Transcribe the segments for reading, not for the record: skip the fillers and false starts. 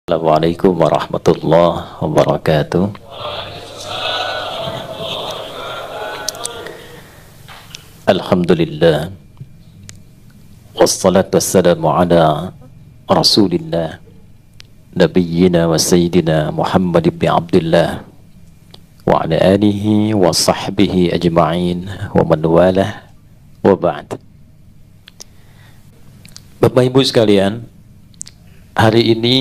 Assalamualaikum warahmatullahi wabarakatuh. Alhamdulillah. Wassalatu wassalamu ala Rasulillah Nabiyyina wa Sayyidina Muhammad ibn Abdullah wa ala alihi wa sahbihi ajma'in wa man walah wa ba'd. Bapak Ibu sekalian, hari ini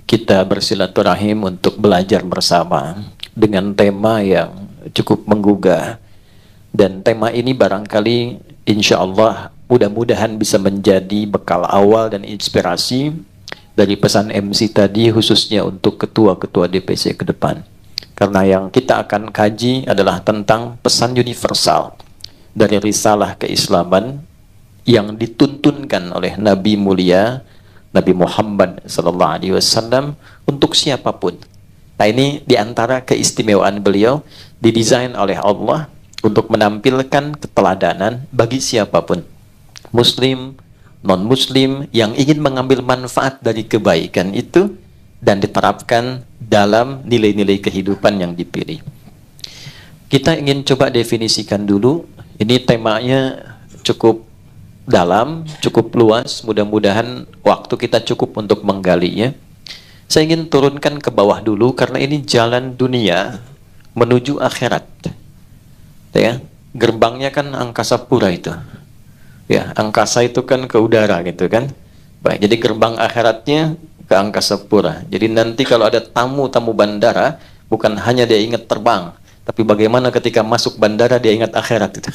kita bersilaturahim untuk belajar bersama dengan tema yang cukup menggugah, dan tema ini barangkali insya Allah mudah-mudahan bisa menjadi bekal awal dan inspirasi dari pesan MC tadi, khususnya untuk ketua-ketua DPC ke depan. Karena yang kita akan kaji adalah tentang pesan universal dari risalah keislaman yang dituntunkan oleh Nabi mulia Nabi Muhammad SAW untuk siapapun. Nah, ini diantara keistimewaan beliau, didesain oleh Allah untuk menampilkan keteladanan bagi siapapun, muslim, non-muslim, yang ingin mengambil manfaat dari kebaikan itu dan diterapkan dalam nilai-nilai kehidupan yang dipilih. Kita ingin coba definisikan dulu, ini temanya cukup dalam, cukup luas, mudah-mudahan waktu kita cukup untuk menggalinya. Saya ingin turunkan ke bawah dulu karena ini jalan dunia menuju akhirat. Ya, gerbangnya kan angkasa pura itu. Ya, angkasa itu kan ke udara gitu kan. Baik, jadi gerbang akhiratnya ke angkasa pura. Jadi nanti kalau ada tamu-tamu bandara, bukan hanya dia ingat terbang, tapi bagaimana ketika masuk bandara dia ingat akhirat itu.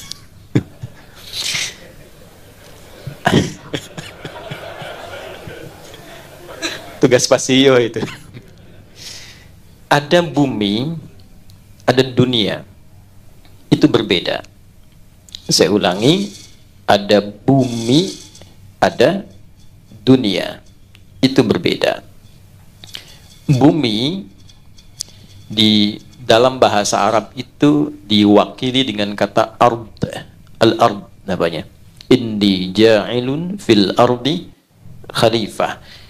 Tugas Pasio itu. Ada bumi, ada dunia. Itu berbeda. Saya ulangi, ada bumi, ada dunia. Itu berbeda. Bumi di dalam bahasa Arab itu diwakili dengan kata ard. Al-ard namanya. Inni ja'ilun fil ardi khalifah.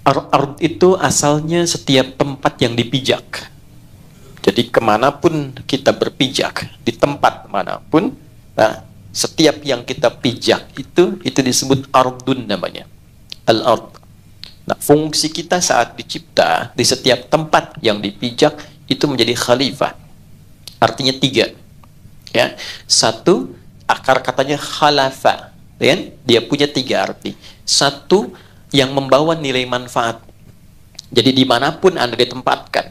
Ard itu asalnya setiap tempat yang dipijak. Jadi kemanapun kita berpijak, di tempat manapun, nah, setiap yang kita pijak itu disebut ardun namanya. Al-ard. Nah, fungsi kita saat dicipta, di setiap tempat yang dipijak, itu menjadi khalifah. Artinya tiga. Ya. Satu, akar katanya khalafa. Ya? Dia punya tiga arti. Satu, yang membawa nilai manfaat. Jadi dimanapun Anda ditempatkan,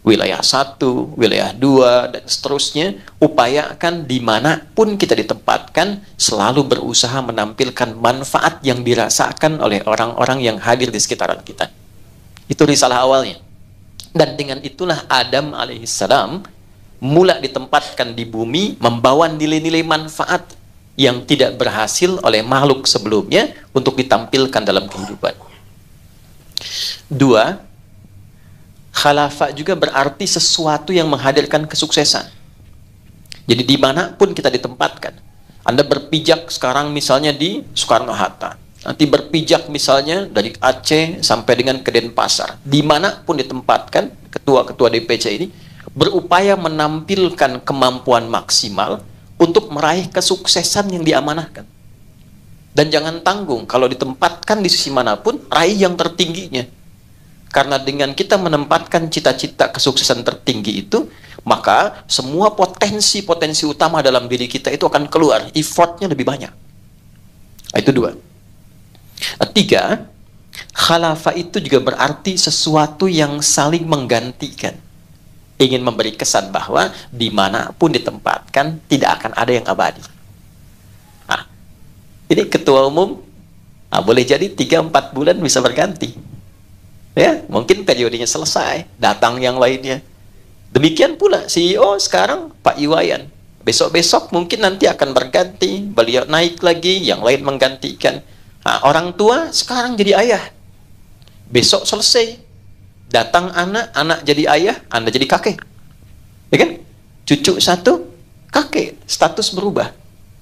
wilayah 1, wilayah 2, dan seterusnya, upayakan dimanapun kita ditempatkan, selalu berusaha menampilkan manfaat yang dirasakan oleh orang-orang yang hadir di sekitaran kita. Itu risalah awalnya. Dan dengan itulah Adam alaihissalam mula ditempatkan di bumi, membawa nilai-nilai manfaat yang tidak berhasil oleh makhluk sebelumnya untuk ditampilkan dalam kehidupan. Dua, khalafah juga berarti sesuatu yang menghadirkan kesuksesan. Jadi dimanapun kita ditempatkan, Anda berpijak sekarang misalnya di Soekarno-Hatta, nanti berpijak misalnya dari Aceh sampai dengan ke Denpasar, dimanapun ditempatkan, ketua-ketua DPC ini berupaya menampilkan kemampuan maksimal untuk meraih kesuksesan yang diamanahkan. Dan jangan tanggung, kalau ditempatkan di sisi manapun, raih yang tertingginya. Karena dengan kita menempatkan cita-cita kesuksesan tertinggi itu, maka semua potensi-potensi utama dalam diri kita itu akan keluar, effortnya lebih banyak. Itu dua. Tiga, khalafah itu juga berarti sesuatu yang saling menggantikan. Ingin memberi kesan bahwa dimanapun ditempatkan tidak akan ada yang abadi. Nah, ini ketua umum, boleh jadi 3-4 bulan bisa berganti. Ya, mungkin periodenya selesai, datang yang lainnya. Demikian pula CEO sekarang Pak Iwayan. Besok-besok mungkin nanti akan berganti, beliau naik lagi, yang lain menggantikan. Nah, orang tua sekarang jadi ayah. Besok selesai. Datang anak, anak jadi ayah, Anda jadi kakek. Ya kan? Cucu 1, kakek. Status berubah.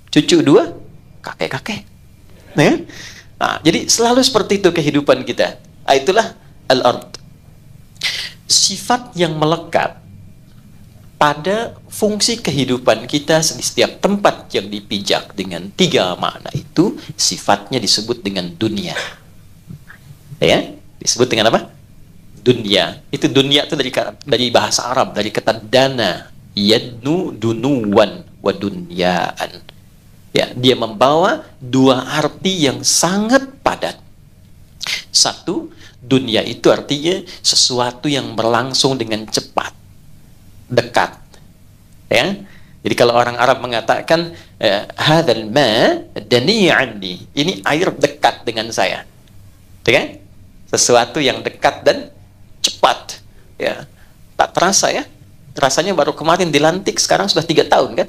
Cucu 2, kakek-kakek. Ya? Nah, jadi selalu seperti itu kehidupan kita. Nah, itulah al-ard. Sifat yang melekat pada fungsi kehidupan kita di setiap tempat yang dipijak dengan 3 makna itu, sifatnya disebut dengan dunia. Ya, disebut dengan apa? Dunia. Itu dunia itu dari bahasa Arab, dari kata dana, yadnu dunuwan wa dunyaan. Ya, dia membawa 2 arti yang sangat padat. Satu, dunia itu artinya sesuatu yang berlangsung dengan cepat, dekat. Ya. Jadi kalau orang Arab mengatakan hadzal ma dani anni, ini air dekat dengan saya. Ya? Sesuatu yang dekat dan cepat. Ya. Tak terasa ya. Rasanya baru kemarin dilantik, sekarang sudah 3 tahun kan?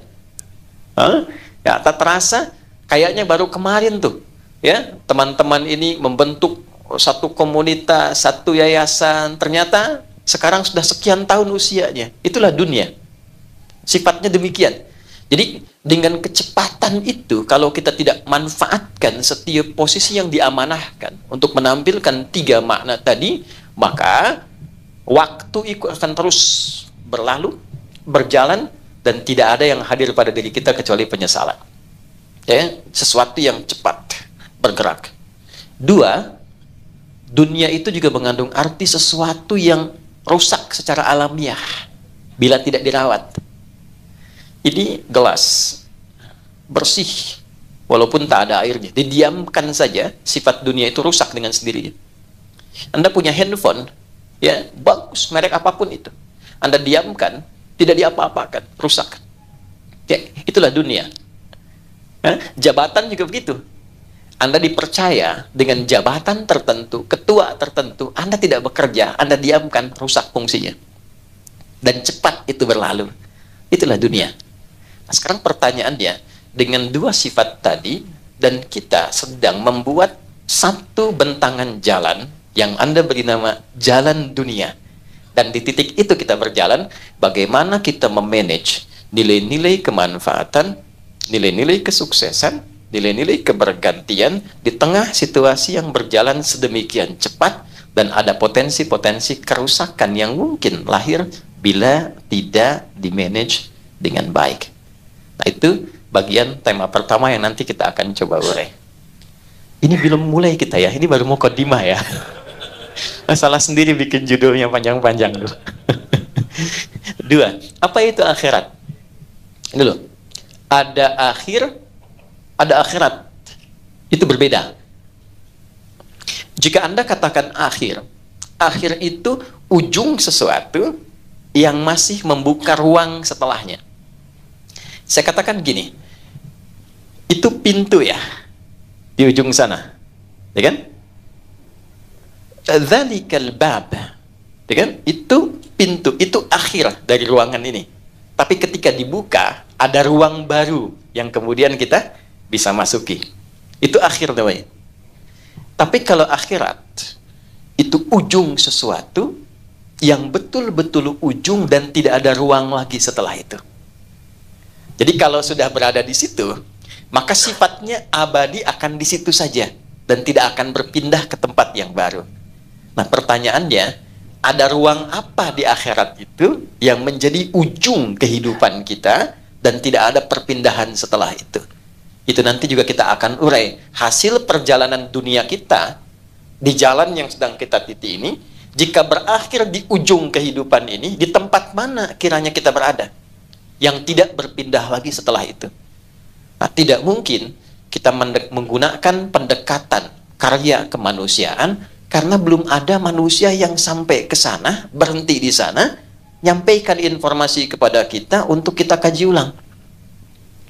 Hah? Ya, tak terasa kayaknya baru kemarin tuh. Ya, teman-teman ini membentuk satu komunitas, satu yayasan, ternyata sekarang sudah sekian tahun usianya. Itulah dunia. Sifatnya demikian. Jadi dengan kecepatan itu, kalau kita tidak manfaatkan setiap posisi yang diamanahkan untuk menampilkan 3 makna tadi, maka waktu itu akan terus berlalu, berjalan, dan tidak ada yang hadir pada diri kita kecuali penyesalan. Ya, sesuatu yang cepat bergerak. 2, dunia itu juga mengandung arti sesuatu yang rusak secara alamiah bila tidak dirawat. Ini gelas bersih walaupun tak ada airnya, didiamkan saja, sifat dunia itu rusak dengan sendirinya. Anda punya handphone, ya bagus, merek apapun itu, Anda diamkan, tidak diapa-apakan, rusak. Ya, itulah dunia. Jabatan juga begitu. Anda dipercaya dengan jabatan tertentu, ketua tertentu, Anda tidak bekerja, Anda diamkan, rusak fungsinya. Dan cepat itu berlalu. Itulah dunia. Nah, sekarang pertanyaannya, dengan 2 sifat tadi, dan kita sedang membuat satu bentangan jalan yang Anda beri nama jalan dunia. Dan di titik itu kita berjalan, bagaimana kita memanage nilai-nilai kemanfaatan, nilai-nilai kesuksesan, nilai-nilai kebergantian di tengah situasi yang berjalan sedemikian cepat dan ada potensi-potensi kerusakan yang mungkin lahir bila tidak dimanage dengan baik. Nah, itu bagian tema pertama yang nanti kita akan coba urai. Ini belum mulai kita ya, ini baru mukaddimah ya. Salah sendiri bikin judulnya panjang-panjang dulu. 2, apa itu akhirat? Ini loh, ada akhir, ada akhirat. Itu berbeda. Jika Anda katakan akhir, akhir itu ujung sesuatu yang masih membuka ruang setelahnya. Saya katakan gini, itu pintu ya, di ujung sana, ya kan? Dzalikal bab, ya kan? Itu pintu, itu akhir dari ruangan ini. Tapi ketika dibuka, ada ruang baru yang kemudian kita bisa masuki. Itu akhir namanya. Tapi kalau akhirat, itu ujung sesuatu yang betul-betul ujung dan tidak ada ruang lagi setelah itu. Jadi kalau sudah berada di situ, maka sifatnya abadi akan di situ saja dan tidak akan berpindah ke tempat yang baru. Nah, pertanyaannya, ada ruang apa di akhirat itu yang menjadi ujung kehidupan kita dan tidak ada perpindahan setelah itu? Itu nanti juga kita akan urai. Hasil perjalanan dunia kita di jalan yang sedang kita titi ini, jika berakhir di ujung kehidupan ini, di tempat mana kiranya kita berada yang tidak berpindah lagi setelah itu? Nah, tidak mungkin kita menggunakan pendekatan karya kemanusiaan karena belum ada manusia yang sampai ke sana, berhenti di sana, nyampaikan informasi kepada kita untuk kita kaji ulang.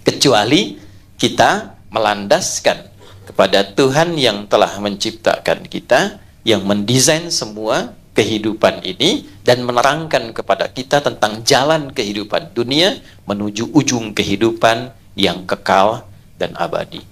Kecuali kita melandaskan kepada Tuhan yang telah menciptakan kita, yang mendesain semua kehidupan ini dan menerangkan kepada kita tentang jalan kehidupan dunia menuju ujung kehidupan yang kekal dan abadi.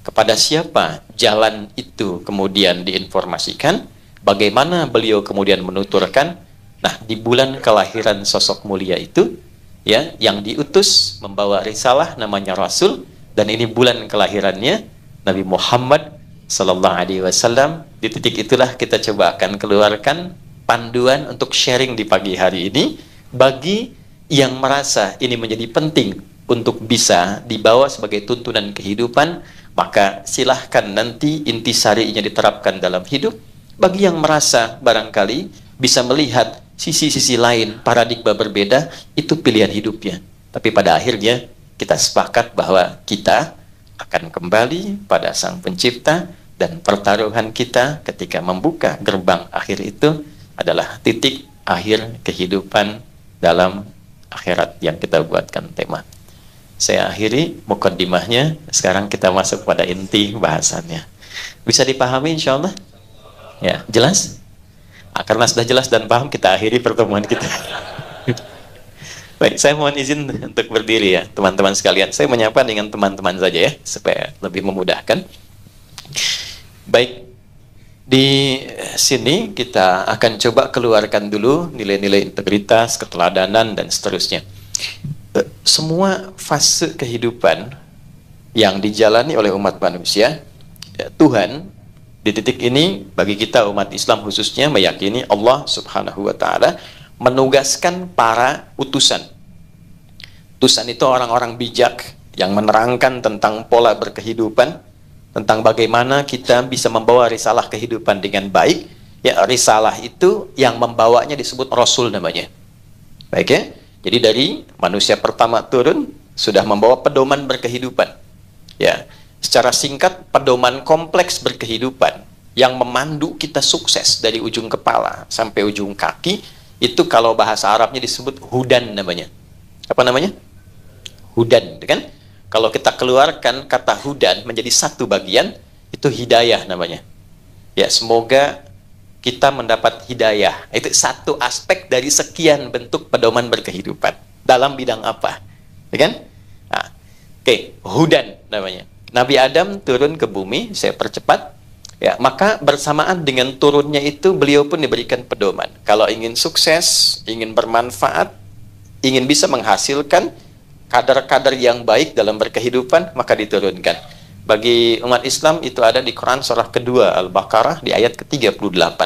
Kepada siapa jalan itu kemudian diinformasikan, bagaimana beliau kemudian menuturkan, nah di bulan kelahiran sosok mulia itu, ya, yang diutus membawa risalah namanya Rasul, dan ini bulan kelahirannya Nabi Muhammad Sallallahu Alaihi Wasallam. Di titik itulah kita coba akan keluarkan panduan untuk sharing di pagi hari ini bagi yang merasa ini menjadi penting untuk bisa dibawa sebagai tuntunan kehidupan. Maka silahkan nanti intisarinya diterapkan dalam hidup. Bagi yang merasa barangkali bisa melihat sisi-sisi lain, paradigma berbeda, itu pilihan hidupnya. Tapi pada akhirnya kita sepakat bahwa kita akan kembali pada Sang Pencipta, dan pertaruhan kita ketika membuka gerbang akhir itu adalah titik akhir kehidupan dalam akhirat yang kita buatkan tema. Saya akhiri mukaddimahnya, sekarang kita masuk pada inti bahasannya. Bisa dipahami insya Allah? Ya, jelas? Karena sudah jelas dan paham, kita akhiri pertemuan kita. Baik, saya mohon izin untuk berdiri ya, teman-teman sekalian. Saya menyapa dengan teman-teman saja ya, supaya lebih memudahkan. Baik, di sini kita akan coba keluarkan dulu nilai-nilai integritas, keteladanan, dan seterusnya. Semua fase kehidupan yang dijalani oleh umat manusia, Tuhan di titik ini bagi kita umat Islam khususnya meyakini Allah Subhanahu wa Ta'ala menugaskan para utusan. Utusan itu orang-orang bijak yang menerangkan tentang pola berkehidupan, tentang bagaimana kita bisa membawa risalah kehidupan dengan baik. Ya, risalah itu yang membawanya disebut Rasul namanya. Baik ya. Jadi dari manusia pertama turun sudah membawa pedoman berkehidupan. Ya, secara singkat pedoman kompleks berkehidupan yang memandu kita sukses dari ujung kepala sampai ujung kaki. Itu kalau bahasa Arabnya disebut hudan namanya. Apa namanya? Hudan, kan? Kalau kita keluarkan kata hudan menjadi satu bagian, itu hidayah namanya. Ya, semoga kita mendapat hidayah. Itu satu aspek dari sekian bentuk pedoman berkehidupan. Dalam bidang apa? Ya kan? Nah, oke, hudan namanya. Nabi Adam turun ke bumi, saya percepat. Ya, maka bersamaan dengan turunnya itu beliau pun diberikan pedoman. Kalau ingin sukses, ingin bermanfaat, ingin bisa menghasilkan kadar-kadar yang baik dalam berkehidupan, maka diturunkan. Bagi umat Islam itu ada di Quran surah kedua Al-Baqarah di ayat ke-38.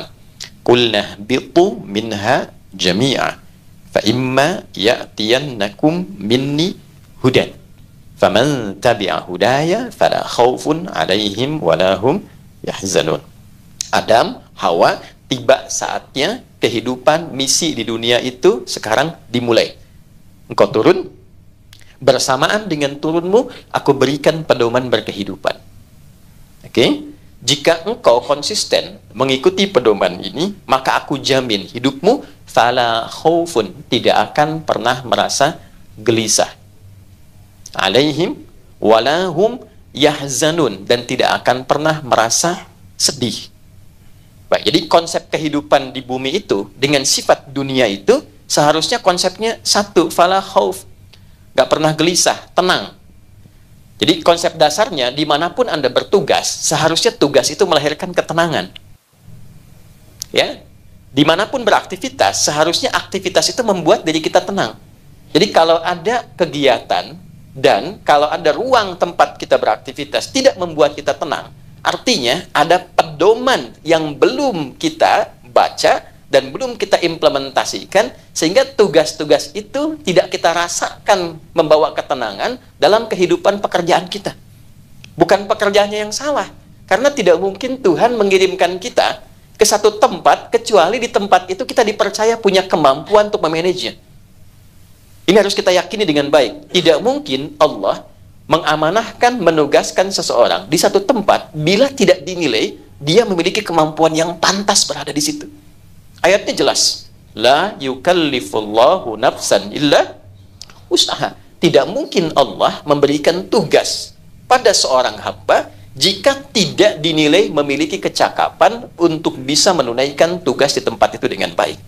Qulna bitu minha jami'a fa imma ya'tiyannakum minni hudan faman tabi'a hudaya fala khaufun 'alaihim wala hum yahzanun. Adam, Hawa, tiba saatnya kehidupan misi di dunia itu sekarang dimulai. Engkau turun, bersamaan dengan turunmu aku berikan pedoman berkehidupan. Oke? Jika engkau konsisten mengikuti pedoman ini, maka aku jamin hidupmu fala khaufun, tidak akan pernah merasa gelisah. Alaihim wala hum yahzanun, dan tidak akan pernah merasa sedih. Baik, jadi konsep kehidupan di bumi itu dengan sifat dunia itu seharusnya konsepnya satu, fala khauf, gak pernah gelisah, tenang. Jadi konsep dasarnya dimanapun Anda bertugas, seharusnya tugas itu melahirkan ketenangan. Ya, dimanapun beraktivitas, seharusnya aktivitas itu membuat diri kita tenang. Jadi kalau ada kegiatan dan kalau ada ruang tempat kita beraktivitas tidak membuat kita tenang, artinya ada pedoman yang belum kita baca dan belum kita implementasikan, sehingga tugas-tugas itu tidak kita rasakan membawa ketenangan dalam kehidupan pekerjaan kita. Bukan pekerjaannya yang salah, karena tidak mungkin Tuhan mengirimkan kita ke satu tempat kecuali di tempat itu kita dipercaya punya kemampuan untuk memanagenya. Ini harus kita yakini dengan baik. Tidak mungkin Allah mengamanahkan, menugaskan seseorang di satu tempat bila tidak dinilai dia memiliki kemampuan yang pantas berada di situ. Ayatnya jelas. La yukallifullahu nafsan illa usaha. Tidak mungkin Allah memberikan tugas pada seorang hamba jika tidak dinilai memiliki kecakapan untuk bisa menunaikan tugas di tempat itu dengan baik.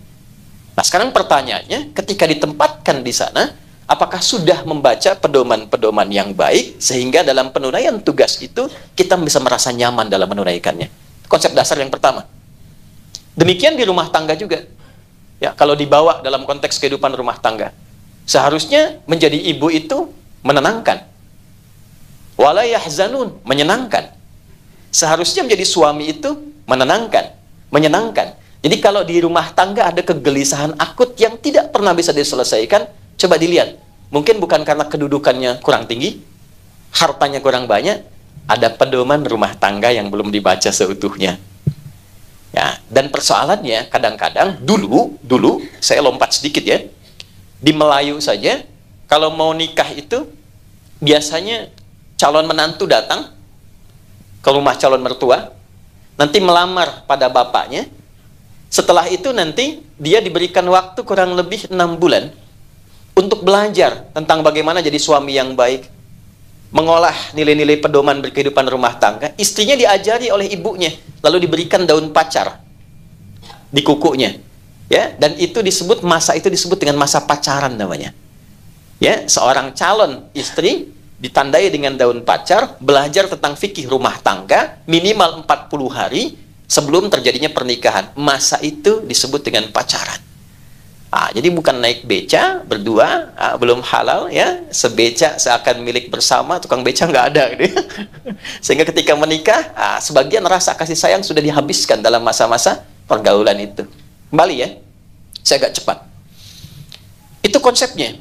Nah, sekarang pertanyaannya, ketika ditempatkan di sana, apakah sudah membaca pedoman-pedoman yang baik sehingga dalam penunaian tugas itu kita bisa merasa nyaman dalam menunaikannya? Konsep dasar yang pertama. Demikian di rumah tangga juga. Ya, kalau dibawa dalam konteks kehidupan rumah tangga, seharusnya menjadi ibu itu menenangkan. Wala yahzanun, menyenangkan. Seharusnya menjadi suami itu menenangkan, menyenangkan. Jadi kalau di rumah tangga ada kegelisahan akut yang tidak pernah bisa diselesaikan, coba dilihat. Mungkin bukan karena kedudukannya kurang tinggi, hartanya kurang banyak, ada pedoman rumah tangga yang belum dibaca seutuhnya. Ya, dan persoalannya kadang-kadang dulu saya lompat sedikit ya. Di Melayu saja, kalau mau nikah itu biasanya calon menantu datang ke rumah calon mertua, nanti melamar pada bapaknya. Setelah itu nanti dia diberikan waktu kurang lebih 6 bulan untuk belajar tentang bagaimana jadi suami yang baik, mengolah nilai-nilai pedoman berkehidupan rumah tangga. Istrinya diajari oleh ibunya, lalu diberikan daun pacar di kukunya, ya. Dan itu disebut, masa itu disebut dengan masa pacaran namanya. Ya, seorang calon istri ditandai dengan daun pacar, belajar tentang fikih rumah tangga minimal 40 hari sebelum terjadinya pernikahan. Masa itu disebut dengan pacaran. Jadi bukan naik beca berdua, belum halal ya, sebeca seakan milik bersama, tukang beca nggak ada gitu ya. Sehingga ketika menikah, sebagian rasa kasih sayang sudah dihabiskan dalam masa-masa pergaulan itu. Kembali ya, saya agak cepat. Itu konsepnya.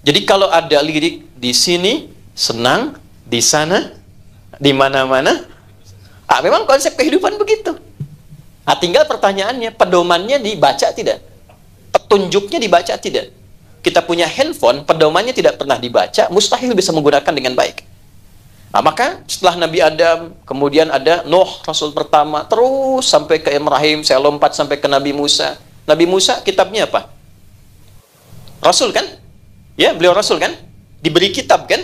Jadi kalau ada lirik di sini senang, di sana, di mana-mana, memang konsep kehidupan begitu. Tinggal pertanyaannya, pedomannya dibaca tidak? Petunjuknya dibaca tidak? Kita punya handphone, pedomannya tidak pernah dibaca, mustahil bisa menggunakan dengan baik. Maka setelah Nabi Adam, kemudian ada Nuh, Rasul pertama, terus sampai ke Ibrahim, saya lompat sampai ke Nabi Musa. Nabi Musa kitabnya apa? Rasul kan? Ya, beliau Rasul kan? Diberi kitab kan?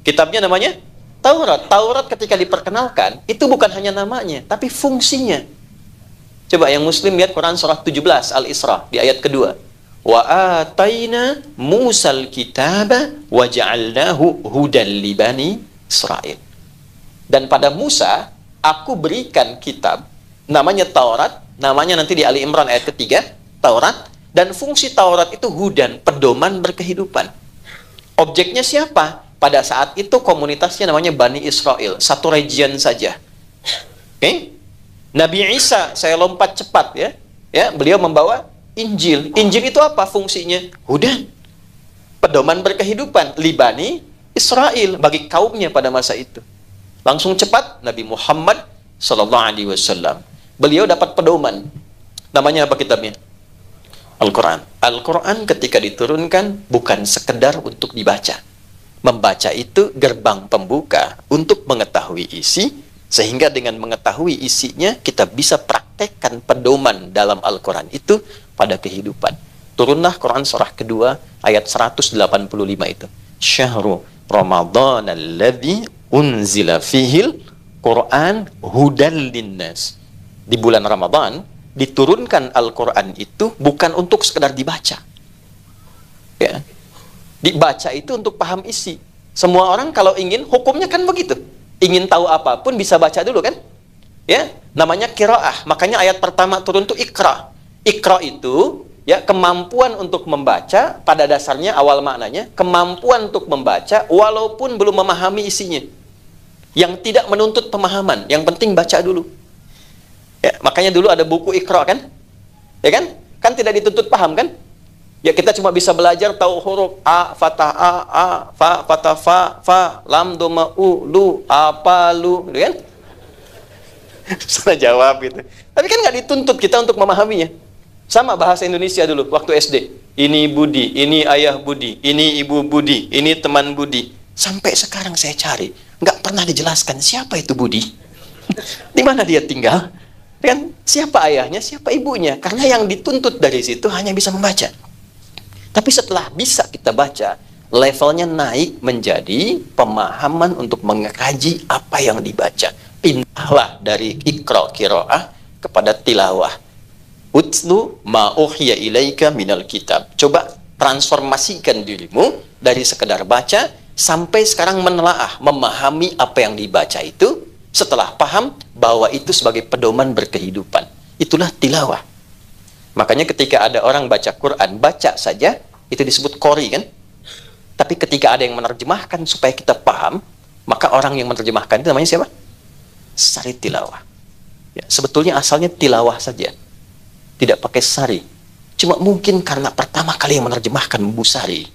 Kitabnya namanya Taurat. Taurat ketika diperkenalkan, itu bukan hanya namanya, tapi fungsinya. Coba yang muslim lihat Quran surah 17 Al-Isra di ayat kedua. Wa ataina Musal kitaba wa ja'alnahu hudan li bani Israil. Dan pada Musa aku berikan kitab namanya Taurat, namanya nanti di Ali Imran ayat ketiga, Taurat, dan fungsi Taurat itu hudan, pedoman berkehidupan. Objeknya siapa? Pada saat itu komunitasnya namanya Bani Israel, satu region saja. Oke? Nabi Isa, saya lompat cepat ya. Ya, beliau membawa Injil. Injil itu apa fungsinya? Hudan. Pedoman berkehidupan li Bani Israel, bagi kaumnya pada masa itu. Langsung cepat Nabi Muhammad sallallahu alaihi wasallam. Beliau dapat pedoman. Namanya apa kitabnya? Al-Quran. Al-Quran ketika diturunkan bukan sekedar untuk dibaca. Membaca itu gerbang pembuka untuk mengetahui isi, sehingga dengan mengetahui isinya kita bisa praktekkan pedoman dalam Al-Quran itu pada kehidupan. Turunlah Quran surah kedua ayat 185 itu. Syahrul Ramadan alladzi unzila fihil Quran hudan linnas. Di bulan Ramadan diturunkan Al-Quran itu bukan untuk sekedar dibaca. Ya. Dibaca itu untuk paham isi. Semua orang kalau ingin, hukumnya kan begitu. Ingin tahu apapun bisa baca dulu kan? Ya, namanya qiraah. Makanya ayat pertama turun itu Iqra. Iqra itu ya kemampuan untuk membaca, pada dasarnya awal maknanya kemampuan untuk membaca walaupun belum memahami isinya. Yang tidak menuntut pemahaman, yang penting baca dulu. Ya, makanya dulu ada buku Iqra kan? Ya kan? Kan tidak dituntut paham kan? Ya kita cuma bisa belajar tahu huruf a fathah a, fa fathah fa, lam doma u, lu, apa lu, gitu kan? Salah jawab gitu. Tapi kan nggak dituntut kita untuk memahaminya. Sama bahasa Indonesia dulu waktu SD. Ini Budi, ini ayah Budi, ini ibu Budi, ini teman Budi. Sampai sekarang saya cari, nggak pernah dijelaskan siapa itu Budi. Di mana dia tinggal? Kan siapa ayahnya, siapa ibunya? Karena yang dituntut dari situ hanya bisa membaca. Tapi setelah bisa kita baca, levelnya naik menjadi pemahaman untuk mengkaji apa yang dibaca. Pindahlah dari Iqra qiraah kepada tilawah. Utlu ma uhiya ilaika minal kitab. Coba transformasikan dirimu dari sekedar baca sampai sekarang menelaah, memahami apa yang dibaca itu. Setelah paham bahwa itu sebagai pedoman berkehidupan. Itulah tilawah. Makanya ketika ada orang baca Quran, baca saja, itu disebut qori kan? Tapi ketika ada yang menerjemahkan supaya kita paham, maka orang yang menerjemahkan itu namanya siapa? sari tilawah. Ya, sebetulnya asalnya tilawah saja, tidak pakai sari. Cuma mungkin karena pertama kali yang menerjemahkan Busari,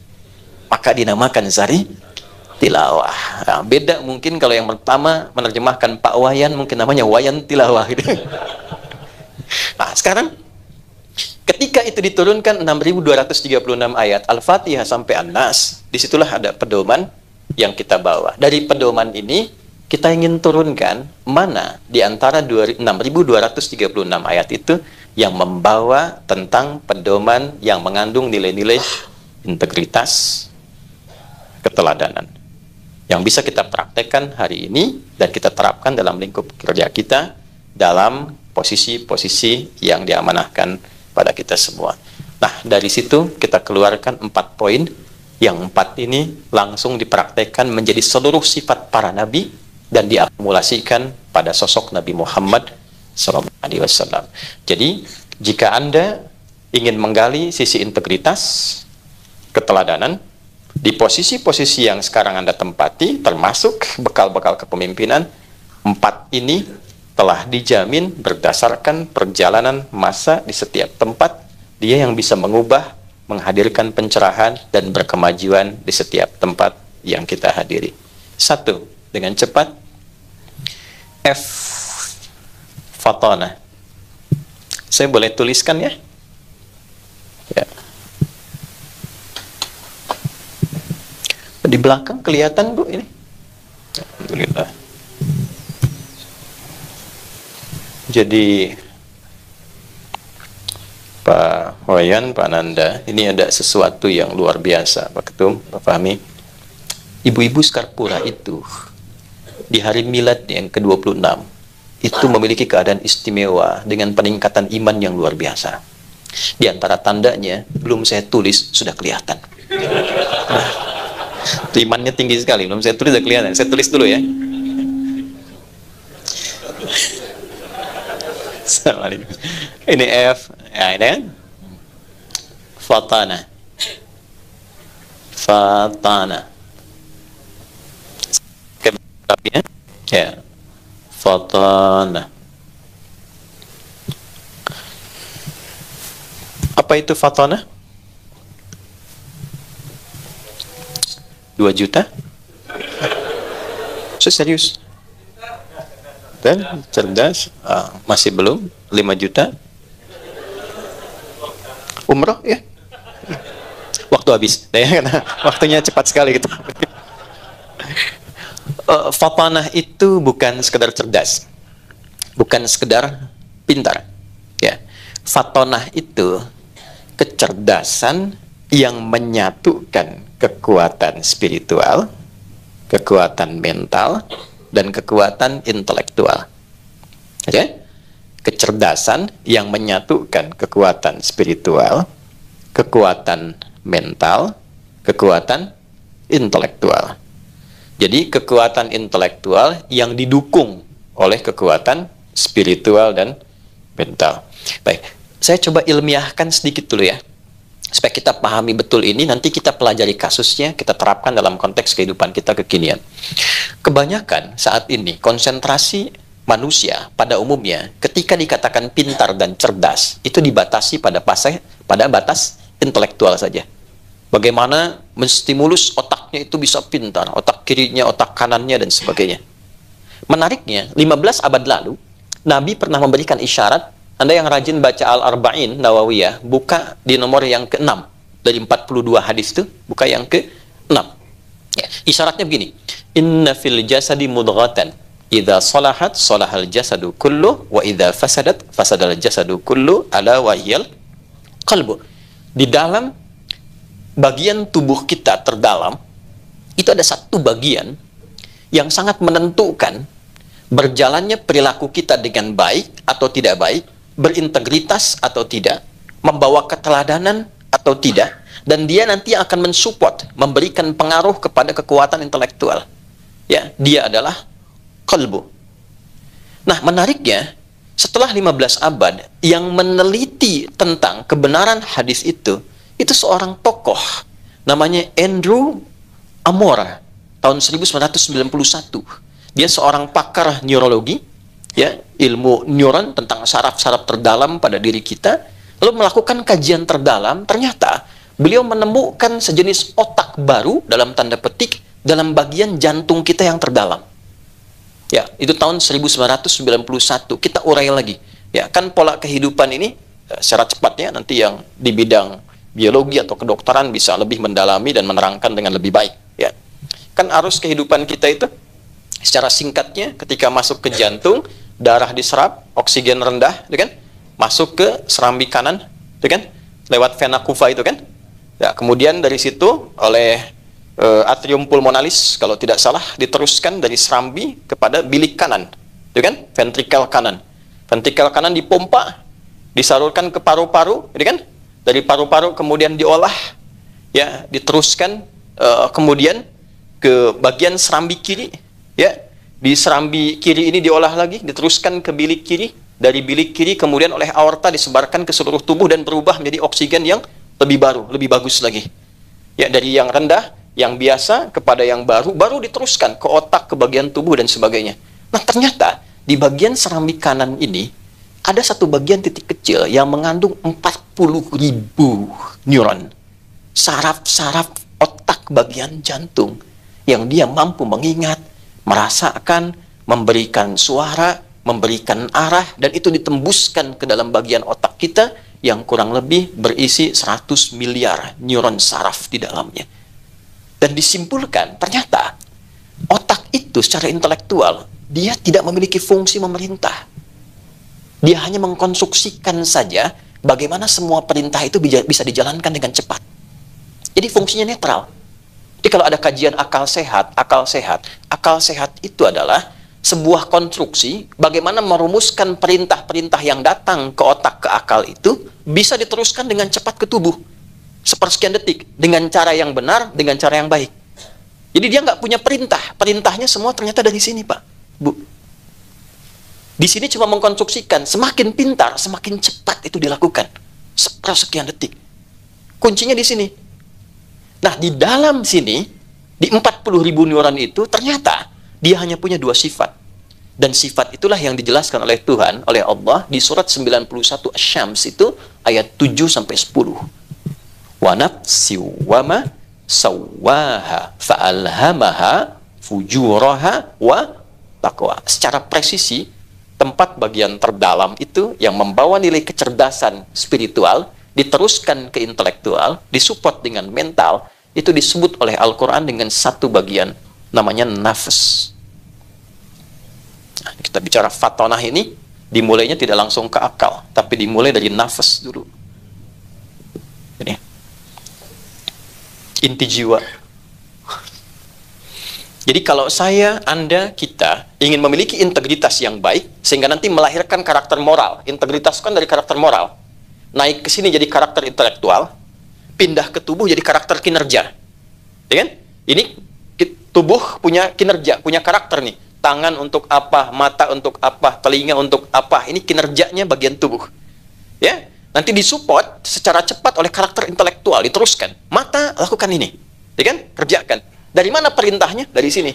maka dinamakan sari tilawah. Nah, beda mungkin kalau yang pertama menerjemahkan Pak Wayan, mungkin namanya Wayan Tilawah gitu. Nah, sekarang ketika itu diturunkan 6.236 ayat Al-Fatihah sampai An-Nas, disitulah ada pedoman yang kita bawa. Dari pedoman ini kita ingin turunkan mana di antara 6.236 ayat itu yang membawa tentang pedoman yang mengandung nilai-nilai integritas, keteladanan, yang bisa kita praktekkan hari ini dan kita terapkan dalam lingkup kerja kita dalam posisi-posisi yang diamanahkan pada kita semua. Nah, dari situ kita keluarkan 4 poin, yang 4 ini langsung dipraktekkan menjadi seluruh sifat para nabi dan diakumulasikan pada sosok Nabi Muhammad SAW. Jadi, jika Anda ingin menggali sisi integritas, keteladanan, di posisi-posisi yang sekarang Anda tempati, termasuk bekal-bekal kepemimpinan, 4 ini telah dijamin berdasarkan perjalanan masa di setiap tempat, dia yang bisa mengubah, menghadirkan pencerahan, dan berkemajuan di setiap tempat yang kita hadiri. 1, dengan cepat, F. Fatana. Saya boleh tuliskan ya? Ya. Di belakang kelihatan Bu ini? Alhamdulillah. Jadi Pak Wayan, Pak Nanda, ini ada sesuatu yang luar biasa Pak Ketum, Pak Fahmi. Ibu-ibu Skarpura itu di hari milad yang ke-26 itu memiliki keadaan istimewa dengan peningkatan iman yang luar biasa. Di antara tandanya, belum saya tulis sudah kelihatan. Nah, imannya tinggi sekali, belum saya tulis sudah kelihatan. Saya tulis dulu ya. Assalamualaikum. Ini F, ya ini kan? Fatana. Fatana. Ya, fatana. Apa itu fatana? 2 juta? Serius? Dan cerdas? Masih belum? 5 juta? Umroh ya? Waktu habis. Waktunya cepat sekali gitu. Fatanah itu bukan sekedar cerdas, bukan sekedar pintar, ya. Fatanah itu kecerdasan yang menyatukan kekuatan spiritual, kekuatan mental, dan kekuatan intelektual. Okay? Kecerdasan yang menyatukan kekuatan spiritual, kekuatan mental, kekuatan intelektual. Jadi kekuatan intelektual yang didukung oleh kekuatan spiritual dan mental. Baik, saya coba ilmiahkan sedikit dulu ya, supaya kita pahami betul ini, nanti kita pelajari kasusnya, kita terapkan dalam konteks kehidupan kita kekinian. Kebanyakan saat ini konsentrasi manusia pada umumnya ketika dikatakan pintar dan cerdas itu dibatasi pada batas intelektual saja. Bagaimana menstimulus otaknya itu bisa pintar, otak kirinya, otak kanannya, dan sebagainya. Menariknya, 15 abad lalu, Nabi pernah memberikan isyarat. Anda yang rajin baca Al-Arba'in Nawawiyah, buka di nomor yang ke-6. Dari 42 hadis itu, buka yang ke-6. Ya, isyaratnya begini. Inna fil jasadi mudghatan. Idza salahat, salahal jasadu kullu, wa idza fasadat, fasadal jasadu kullu, ala wahyal qalbu. Di dalam bagian tubuh kita terdalam, itu ada satu bagian yang sangat menentukan berjalannya perilaku kita dengan baik atau tidak baik, berintegritas atau tidak, membawa keteladanan atau tidak, dan dia nanti akan mensupport, memberikan pengaruh kepada kekuatan intelektual. Ya, dia adalah qalbu. Nah, menariknya, setelah 15 abad yang meneliti tentang kebenaran hadis itu seorang tokoh namanya Andrew Amora tahun 1991. Dia seorang pakar neurologi, ya, ilmu neuron tentang saraf-saraf terdalam pada diri kita, lalu melakukan kajian terdalam, ternyata beliau menemukan sejenis otak baru dalam tanda petik dalam bagian jantung kita yang terdalam. Ya, itu tahun 1991. Kita urai lagi. Ya, kan pola kehidupan ini secara cepatnya nanti yang di bidang biologi atau kedokteran bisa lebih mendalami dan menerangkan dengan lebih baik. Ya, kan arus kehidupan kita itu secara singkatnya ketika masuk ke jantung, darah diserap, oksigen rendah, itu kan, masuk ke serambi kanan, itu kan, lewat vena cava itu kan. Ya, kemudian dari situ oleh atrium pulmonalis kalau tidak salah diteruskan dari serambi kepada bilik kanan, itu kan, ventrikel kanan. Ventrikel kanan dipompa, disalurkan ke paru-paru, itu kan, dari paru-paru kemudian diolah, ya, diteruskan kemudian ke bagian serambi kiri, ya, di serambi kiri ini diolah lagi, diteruskan ke bilik kiri, dari bilik kiri kemudian oleh aorta disebarkan ke seluruh tubuh dan berubah menjadi oksigen yang lebih baru, lebih bagus lagi. Ya, dari yang rendah, yang biasa kepada yang baru, baru diteruskan ke otak, ke bagian tubuh dan sebagainya. Nah, ternyata di bagian serambi kanan ini ada satu bagian titik kecil yang mengandung 40.000 neuron, saraf-saraf otak bagian jantung, yang dia mampu mengingat, merasakan, memberikan suara, memberikan arah, dan itu ditembuskan ke dalam bagian otak kita yang kurang lebih berisi 100 miliar neuron saraf di dalamnya. Dan disimpulkan, ternyata otak itu secara intelektual, dia tidak memiliki fungsi memerintah. Dia hanya mengkonstruksikan saja bagaimana semua perintah itu bisa dijalankan dengan cepat. Jadi fungsinya netral. Jadi kalau ada kajian akal sehat itu adalah sebuah konstruksi bagaimana merumuskan perintah-perintah yang datang ke otak, ke akal itu bisa diteruskan dengan cepat ke tubuh. Sepersekian detik, dengan cara yang benar, dengan cara yang baik. Jadi dia nggak punya perintah. Perintahnya semua ternyata dari sini, Pak, Bu. Di sini cuma mengkonstruksikan, semakin pintar, semakin cepat itu dilakukan. Sepersekian detik. Kuncinya di sini. Nah, di dalam sini, di 40.000 neuron itu, ternyata dia hanya punya 2 sifat. Dan sifat itulah yang dijelaskan oleh Tuhan, oleh Allah, di surat 91 Asy-Syams itu, ayat 7-10. Wa nafsi wa ma sawwaha fa'alhamaha fujuraha wa taqwa. Secara presisi, tempat bagian terdalam itu yang membawa nilai kecerdasan spiritual diteruskan ke intelektual, disupport dengan mental, itu disebut oleh Al-Quran dengan satu bagian, namanya nafas. Nah, kita bicara fatonah ini, dimulainya tidak langsung ke akal, tapi dimulai dari nafas dulu. Ini inti jiwa. Jadi kalau saya, Anda, kita ingin memiliki integritas yang baik, sehingga nanti melahirkan karakter moral. Integritas kan dari karakter moral. Naik ke sini jadi karakter intelektual, pindah ke tubuh jadi karakter kinerja. Ya kan? Ini tubuh punya kinerja, punya karakter nih. Tangan untuk apa, mata untuk apa, telinga untuk apa. Ini kinerjanya bagian tubuh. Ya, nanti disupport secara cepat oleh karakter intelektual, diteruskan. Mata, lakukan ini. Ya kan? Kerjakan. Dari mana perintahnya? Dari sini.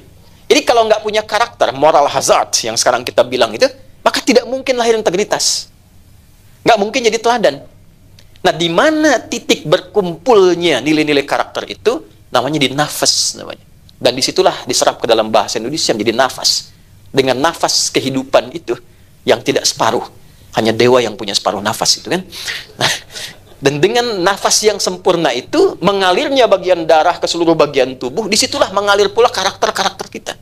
Jadi kalau nggak punya karakter, moral hazard yang sekarang kita bilang itu, maka tidak mungkin lahir integritas. Nggak mungkin jadi teladan. Nah, di mana titik berkumpulnya nilai-nilai karakter itu? Namanya di nafas namanya. Dan disitulah diserap ke dalam bahasa Indonesia menjadi nafas. Dengan nafas kehidupan itu yang tidak separuh. Hanya dewa yang punya separuh nafas itu kan. Nah, dan dengan nafas yang sempurna itu, mengalirnya bagian darah ke seluruh bagian tubuh, disitulah mengalir pula karakter-karakter kita.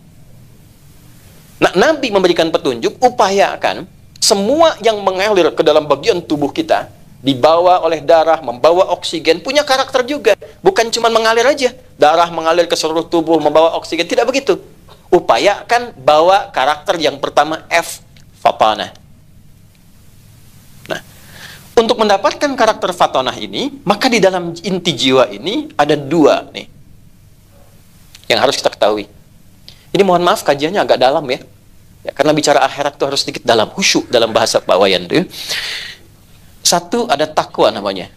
Nah, Nabi memberikan petunjuk, upayakan semua yang mengalir ke dalam bagian tubuh kita, dibawa oleh darah, membawa oksigen, punya karakter juga. Bukan cuma mengalir aja, darah mengalir ke seluruh tubuh, membawa oksigen, tidak begitu. Upayakan bawa karakter yang pertama, F, fatanah. Nah, untuk mendapatkan karakter fatonah ini, maka di dalam inti jiwa ini ada 2 nih yang harus kita ketahui. Ini mohon maaf kajiannya agak dalam ya, karena bicara akhirat itu harus sedikit dalam, khusyuk dalam bahasa Pak Wayan tuh. 1 ada takwa namanya.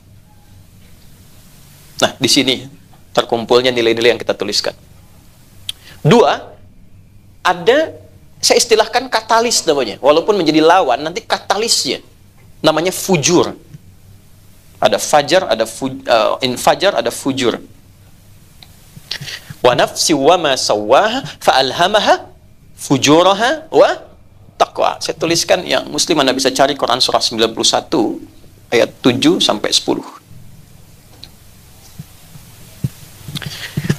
Nah, di sini terkumpulnya nilai-nilai yang kita tuliskan. 2 ada saya istilahkan katalis namanya. Walaupun menjadi lawan, nanti katalisnya namanya fujur. Ada fajar, ada infajar, ada fujur. Wa nafsi wa ma sawwaha fa'alhamaha fujuraha wa taqwa. Saya tuliskan yang muslim Anda bisa cari Quran surah 91 ayat 7 sampai 10.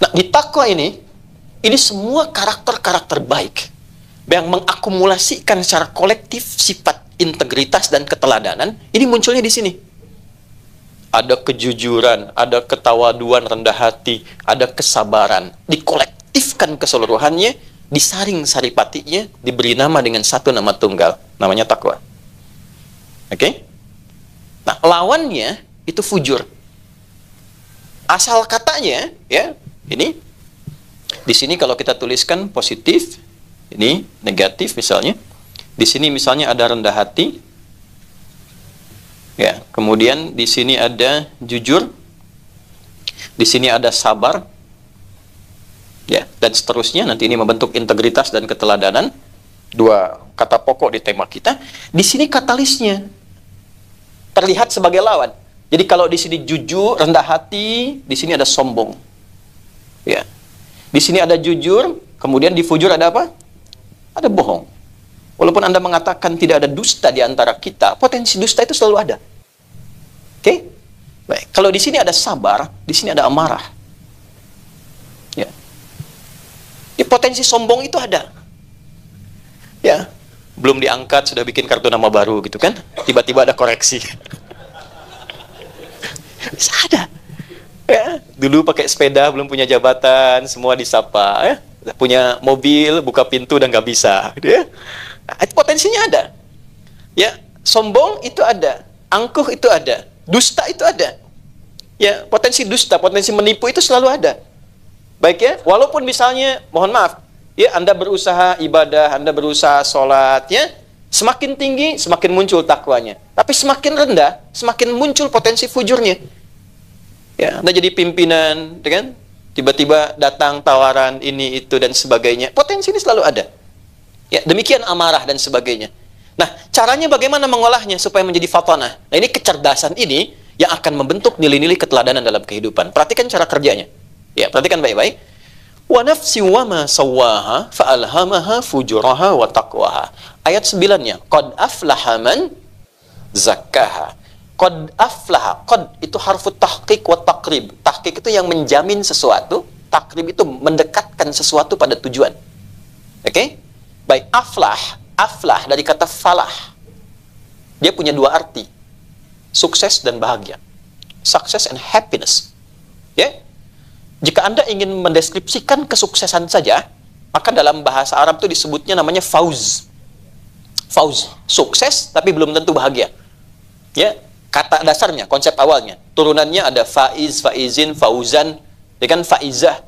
Nah, di takwa ini semua karakter-karakter baik yang mengakumulasikan secara kolektif sifat integritas dan keteladanan, ini munculnya di sini. Ada kejujuran, ada ketawaduan, rendah hati, ada kesabaran. Dikolektifkan keseluruhannya, disaring saripatinya, diberi nama dengan satu nama tunggal, namanya takwa. Oke? Nah, lawannya itu fujur. Asal katanya, ya, ini di sini kalau kita tuliskan positif, ini negatif misalnya. Di sini misalnya ada rendah hati. Ya, kemudian di sini ada jujur. Di sini ada sabar. Ya, dan seterusnya. Nanti ini membentuk integritas dan keteladanan. Dua kata pokok di tema kita. Di sini katalisnya terlihat sebagai lawan. Jadi kalau di sini jujur, rendah hati, di sini ada sombong. Ya. Di sini ada jujur, kemudian di fujur ada apa? Ada bohong. Walaupun Anda mengatakan tidak ada dusta di antara kita, potensi dusta itu selalu ada. Oke? Baik. Kalau di sini ada sabar, di sini ada amarah. Ya. Ya, potensi sombong itu ada. Ya. Belum diangkat, sudah bikin kartu nama baru gitu kan? Tiba-tiba ada koreksi. Bisa ada. Ya. Dulu pakai sepeda, belum punya jabatan, semua disapa. Ya. Punya mobil, buka pintu dan nggak bisa. Ya. Potensinya ada. Ya, sombong itu ada, angkuh itu ada, dusta itu ada. Ya, potensi dusta, potensi menipu itu selalu ada. Baik ya, walaupun misalnya, mohon maaf, ya Anda berusaha ibadah, Anda berusaha sholat, ya, semakin tinggi, semakin muncul takwanya. Tapi semakin rendah, semakin muncul potensi fujurnya. Ya, Anda jadi pimpinan, kan? Tiba-tiba datang tawaran ini, itu, dan sebagainya. Potensi ini selalu ada. Ya, demikian amarah dan sebagainya. Nah, caranya bagaimana mengolahnya supaya menjadi fatanah? Nah, ini kecerdasan ini yang akan membentuk nilai-nilai keteladanan dalam kehidupan. Perhatikan cara kerjanya. Ya, perhatikan baik-baik. Wa nafsi wa ma sawwaha fa'alhamaha fujuraha wa taqwaha. Ayat 9-nya, qad aflaha man zakkaha. Qad aflaha. Qad itu harfu tahqiq wa taqrib. Tahqiq itu yang menjamin sesuatu, taqrib itu mendekatkan sesuatu pada tujuan. Oke? Baik, aflah dari kata falah. Dia punya dua arti. Sukses dan bahagia. Success and happiness. Ya. Jika Anda ingin mendeskripsikan kesuksesan saja, maka dalam bahasa Arab itu disebutnya namanya fauz. Fauz, sukses tapi belum tentu bahagia. Ya, kata dasarnya, konsep awalnya, turunannya ada faiz, faizin, fauzan, dengan faizah.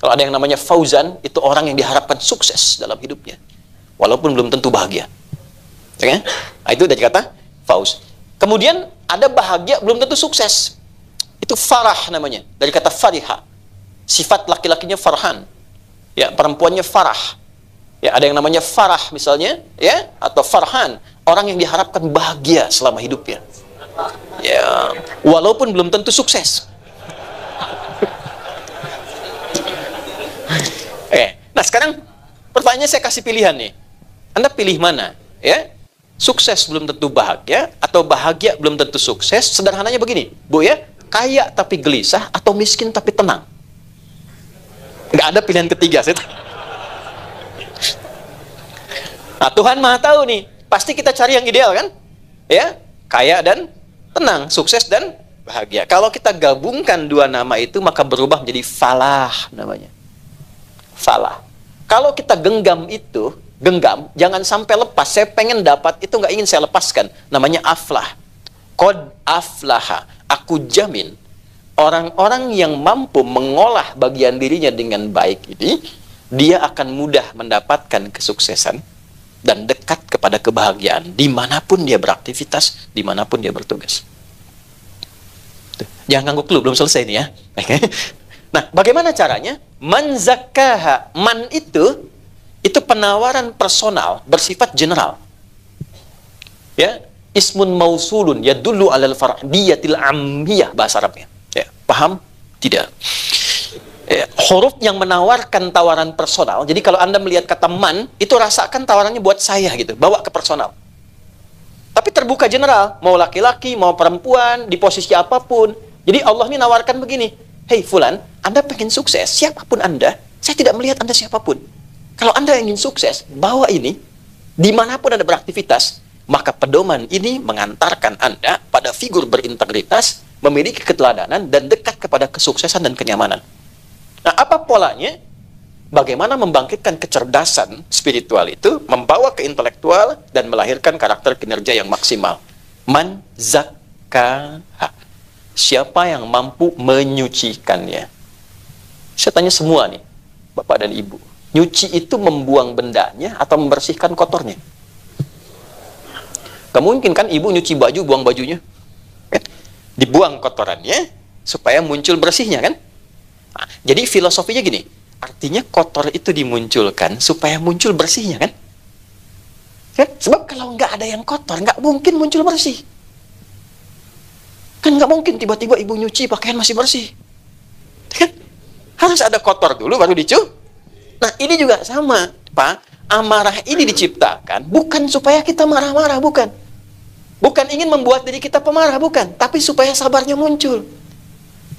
Kalau ada yang namanya fauzan, itu orang yang diharapkan sukses dalam hidupnya. Walaupun belum tentu bahagia. Ya, nah, itu dari kata fauz. Kemudian ada bahagia belum tentu sukses. Itu farah namanya, dari kata fariha. Sifat laki-lakinya farhan. Ya, perempuannya farah. Ya, ada yang namanya farah misalnya, ya, atau farhan, orang yang diharapkan bahagia selama hidupnya. Ya, walaupun belum tentu sukses. Nah sekarang pertanyaannya saya kasih pilihan nih. Anda pilih mana? Ya, sukses belum tentu bahagia atau bahagia belum tentu sukses? Sederhananya begini, Bu ya, kaya tapi gelisah atau miskin tapi tenang? Nggak ada pilihan ketiga. Nah, Tuhan Maha tahu nih, pasti kita cari yang ideal kan? Ya, kaya dan tenang, sukses dan bahagia. Kalau kita gabungkan dua nama itu, maka berubah menjadi falah namanya. Falah. Kalau kita genggam itu, genggam, jangan sampai lepas. Saya pengen dapat, itu nggak ingin saya lepaskan. Namanya aflah. Qad aflaha. Aku jamin, orang-orang yang mampu mengolah bagian dirinya dengan baik ini, dia akan mudah mendapatkan kesuksesan dan dekat kepada kebahagiaan dimanapun dia beraktivitas, dimanapun dia bertugas. Jangan ngangguk dulu, belum selesai nih ya. Nah, bagaimana caranya? Man zakkaha. Man itu itu penawaran personal bersifat general. Ya, ismun mausulun yadullu alal fardiyatil ammiyah bahasa Arabnya. Ya, paham? Tidak. Huruf yang menawarkan tawaran personal. Jadi kalau Anda melihat kata man, itu rasakan tawarannya buat saya gitu, bawa ke personal. Tapi terbuka general, mau laki-laki, mau perempuan, di posisi apapun. Jadi Allah ini nawarkan begini, "Hei fulan, Anda pengen sukses, siapapun Anda, saya tidak melihat Anda siapapun. Kalau Anda ingin sukses, bawa ini, dimanapun Anda beraktivitas, maka pedoman ini mengantarkan Anda pada figur berintegritas, memiliki keteladanan, dan dekat kepada kesuksesan dan kenyamanan." Nah, apa polanya? Bagaimana membangkitkan kecerdasan spiritual itu, membawa ke intelektual, dan melahirkan karakter kinerja yang maksimal. Man zakkaha. Siapa yang mampu menyucikannya? Saya tanya semua nih, Bapak dan Ibu. Nyuci itu membuang bendanya atau membersihkan kotornya? Gak mungkin kan Ibu nyuci baju, buang bajunya. Dibuang kotorannya, supaya muncul bersihnya kan? Nah, jadi filosofinya gini, artinya kotor itu dimunculkan supaya muncul bersihnya kan? Sebab kalau nggak ada yang kotor, nggak mungkin muncul bersih. Kan nggak mungkin tiba-tiba Ibu nyuci pakaian masih bersih. Kan? Harus ada kotor dulu baru dicuci. Nah, ini juga sama, Pak. Amarah ini diciptakan bukan supaya kita marah-marah, bukan. Bukan ingin membuat diri kita pemarah, bukan. Tapi supaya sabarnya muncul.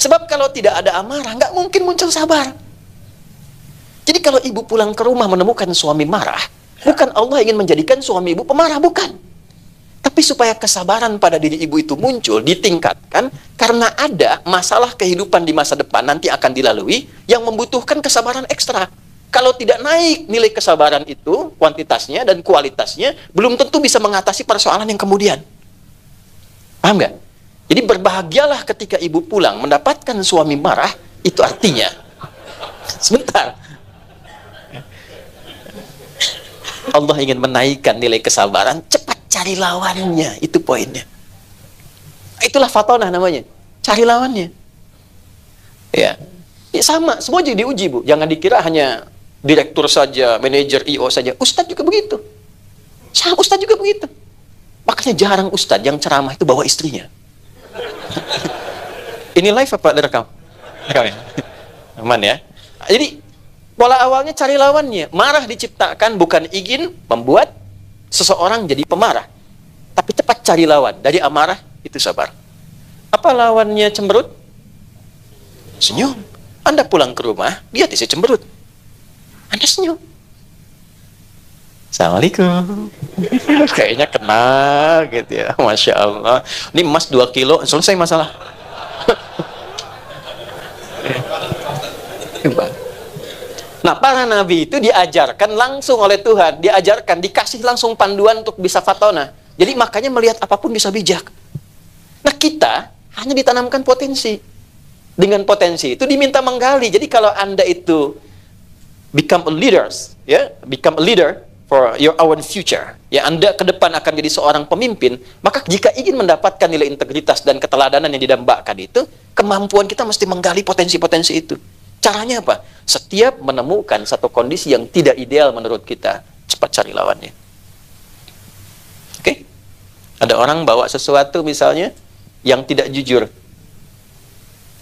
Sebab kalau tidak ada amarah, nggak mungkin muncul sabar. Jadi kalau ibu pulang ke rumah menemukan suami marah, bukan Allah ingin menjadikan suami ibu pemarah, bukan. Tapi supaya kesabaran pada diri ibu itu muncul, ditingkatkan, karena ada masalah kehidupan di masa depan nanti akan dilalui, yang membutuhkan kesabaran ekstra. Kalau tidak naik nilai kesabaran itu, kuantitasnya dan kualitasnya, belum tentu bisa mengatasi persoalan yang kemudian. Paham nggak? Jadi berbahagialah ketika ibu pulang mendapatkan suami marah, itu artinya, sebentar, Allah ingin menaikkan nilai kesabaran, cepat cari lawannya, itu poinnya. Itulah fatonah namanya, cari lawannya. Ya, sama, semua jadi diuji, Bu. Jangan dikira hanya direktur saja, manajer, IO saja. Ustadz juga begitu. Ustadz juga begitu. Makanya jarang ustadz yang ceramah itu bawa istrinya. Ini live apa direkam? Rekam ya? Aman ya? Jadi pola awalnya cari lawannya. Marah diciptakan bukan ingin membuat seseorang jadi pemarah, tapi cepat cari lawan. Dari amarah itu sabar. Apa lawannya cemberut? Senyum. Anda pulang ke rumah, dia isi cemberut, Anda senyum. Assalamualaikum. Kayaknya kenal gitu ya. Masya Allah. Ini emas 2 kilo, selesai masalah. Nah, para nabi itu diajarkan langsung oleh Tuhan, diajarkan, dikasih langsung panduan untuk bisa fatonah. Jadi makanya melihat apapun bisa bijak. Nah, kita hanya ditanamkan potensi. Dengan potensi itu diminta menggali. Jadi kalau Anda itu become a leader, ya, become a leader for your own future, ya, Anda ke depan akan jadi seorang pemimpin, maka jika ingin mendapatkan nilai integritas dan keteladanan yang didambakan itu, kemampuan kita mesti menggali potensi-potensi itu. Caranya apa? Setiap menemukan satu kondisi yang tidak ideal menurut kita, cepat cari lawannya. Oke? Ada orang bawa sesuatu misalnya yang tidak jujur.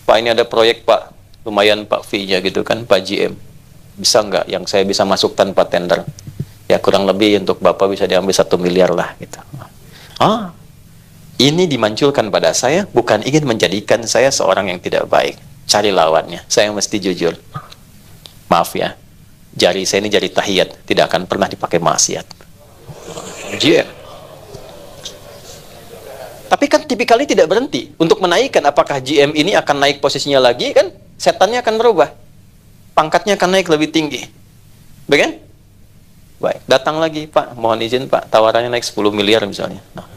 Pak, ini ada proyek Pak, lumayan Pak fee-nya gitu kan, Pak GM. Bisa nggak yang saya bisa masuk tanpa tender? Ya kurang lebih untuk Bapak bisa diambil 1 miliar lah gitu. Ah, ini dimunculkan pada saya bukan ingin menjadikan saya seorang yang tidak baik. Cari lawannya, saya mesti jujur. Maaf ya, jari saya ini jari tahiyat, tidak akan pernah dipakai maksiat. GM. Tapi kan tipikalnya tidak berhenti. Untuk menaikkan apakah GM ini akan naik posisinya lagi kan, setannya akan berubah. Pangkatnya akan naik lebih tinggi. Baik? Baik, datang lagi, Pak, mohon izin Pak, tawarannya naik 10 miliar misalnya. Nah,